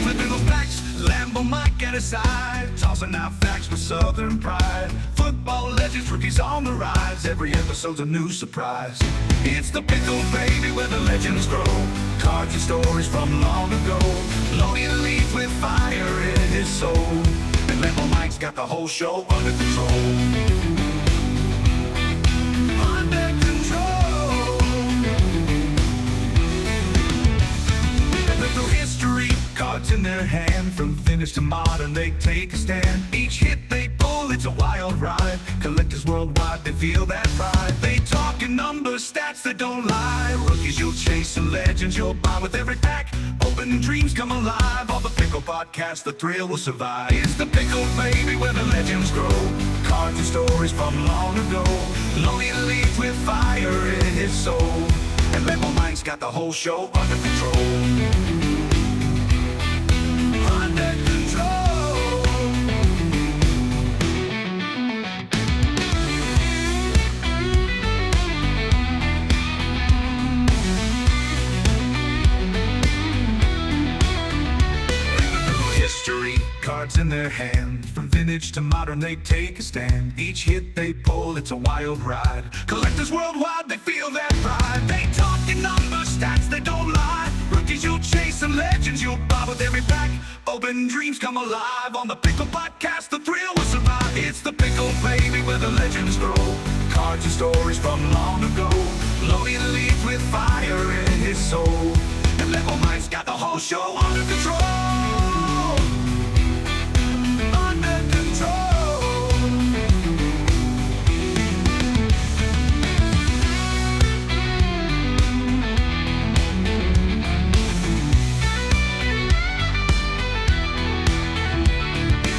Flipping those facts, Lambo mic at his side. Tossing out facts with Southern pride. Football legends, rookies on the rise. Every episode's a new surprise. It's the Pickle, baby, where the legends grow. Cards Cards and stories from long ago. Lonely leads with fire in his soul. And Lambo Mike's got the whole show under control. Under control. Through history, cards in their hand. From vintage to modern, they take a stand. Each hit they pull, it's a wild ride. Collectors worldwide, they feel that pride. They talk in numbers, stats that don't lie. Rookies you'll chase and legends you'll buy with every pack. Open dreams come alive. All the Pickle Podcast, the thrill will survive. It's the Pickle, baby, where the legends grow. Cards and stories from long ago. Lonely leads with fire in his soul. And Lambo Mike's got the whole show under control. Under control. History, cards in their hand. From vintage to modern, they take a stand. Each hit they pull, it's a wild ride. Collectors worldwide, they feel that pride. They talk in numbers, stats, they don't lie. Rookies you'll chase and legends you'll buy with every pack. Open dreams come alive. On the Pickle Podcast, the thrill will survive. It's the Pickle, baby, where the legends grow. Cards and stories from long ago. Lonely leads with fire in his soul. And Lambo Mike's got the whole show under control. Under control.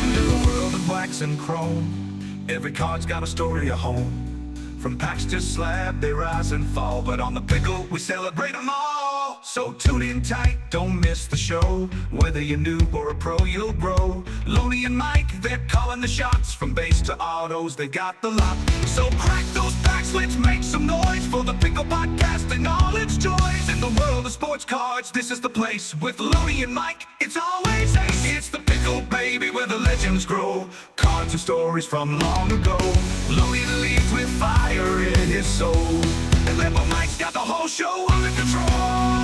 In the world of wax and chrome, every card's got a story of home. From packs to slab, they rise and fall. But on the Pickle, we celebrate them all. So tune in tight, don't miss the show. Whether you're new or a pro, you'll grow. Lonely and Mike, they're calling the shots. From base to autos, they got the lot. So crack those packs, let's make some noise for the Pickle Podcast and all its joys. In the world of sports cards, this is the place. With Lonely and Mike, it's always ace. It's the Pickle, baby, where the legends grow. Cards and stories from long ago. Lonely leads with fire in his soul. And Lambo Mike's got the whole show under control.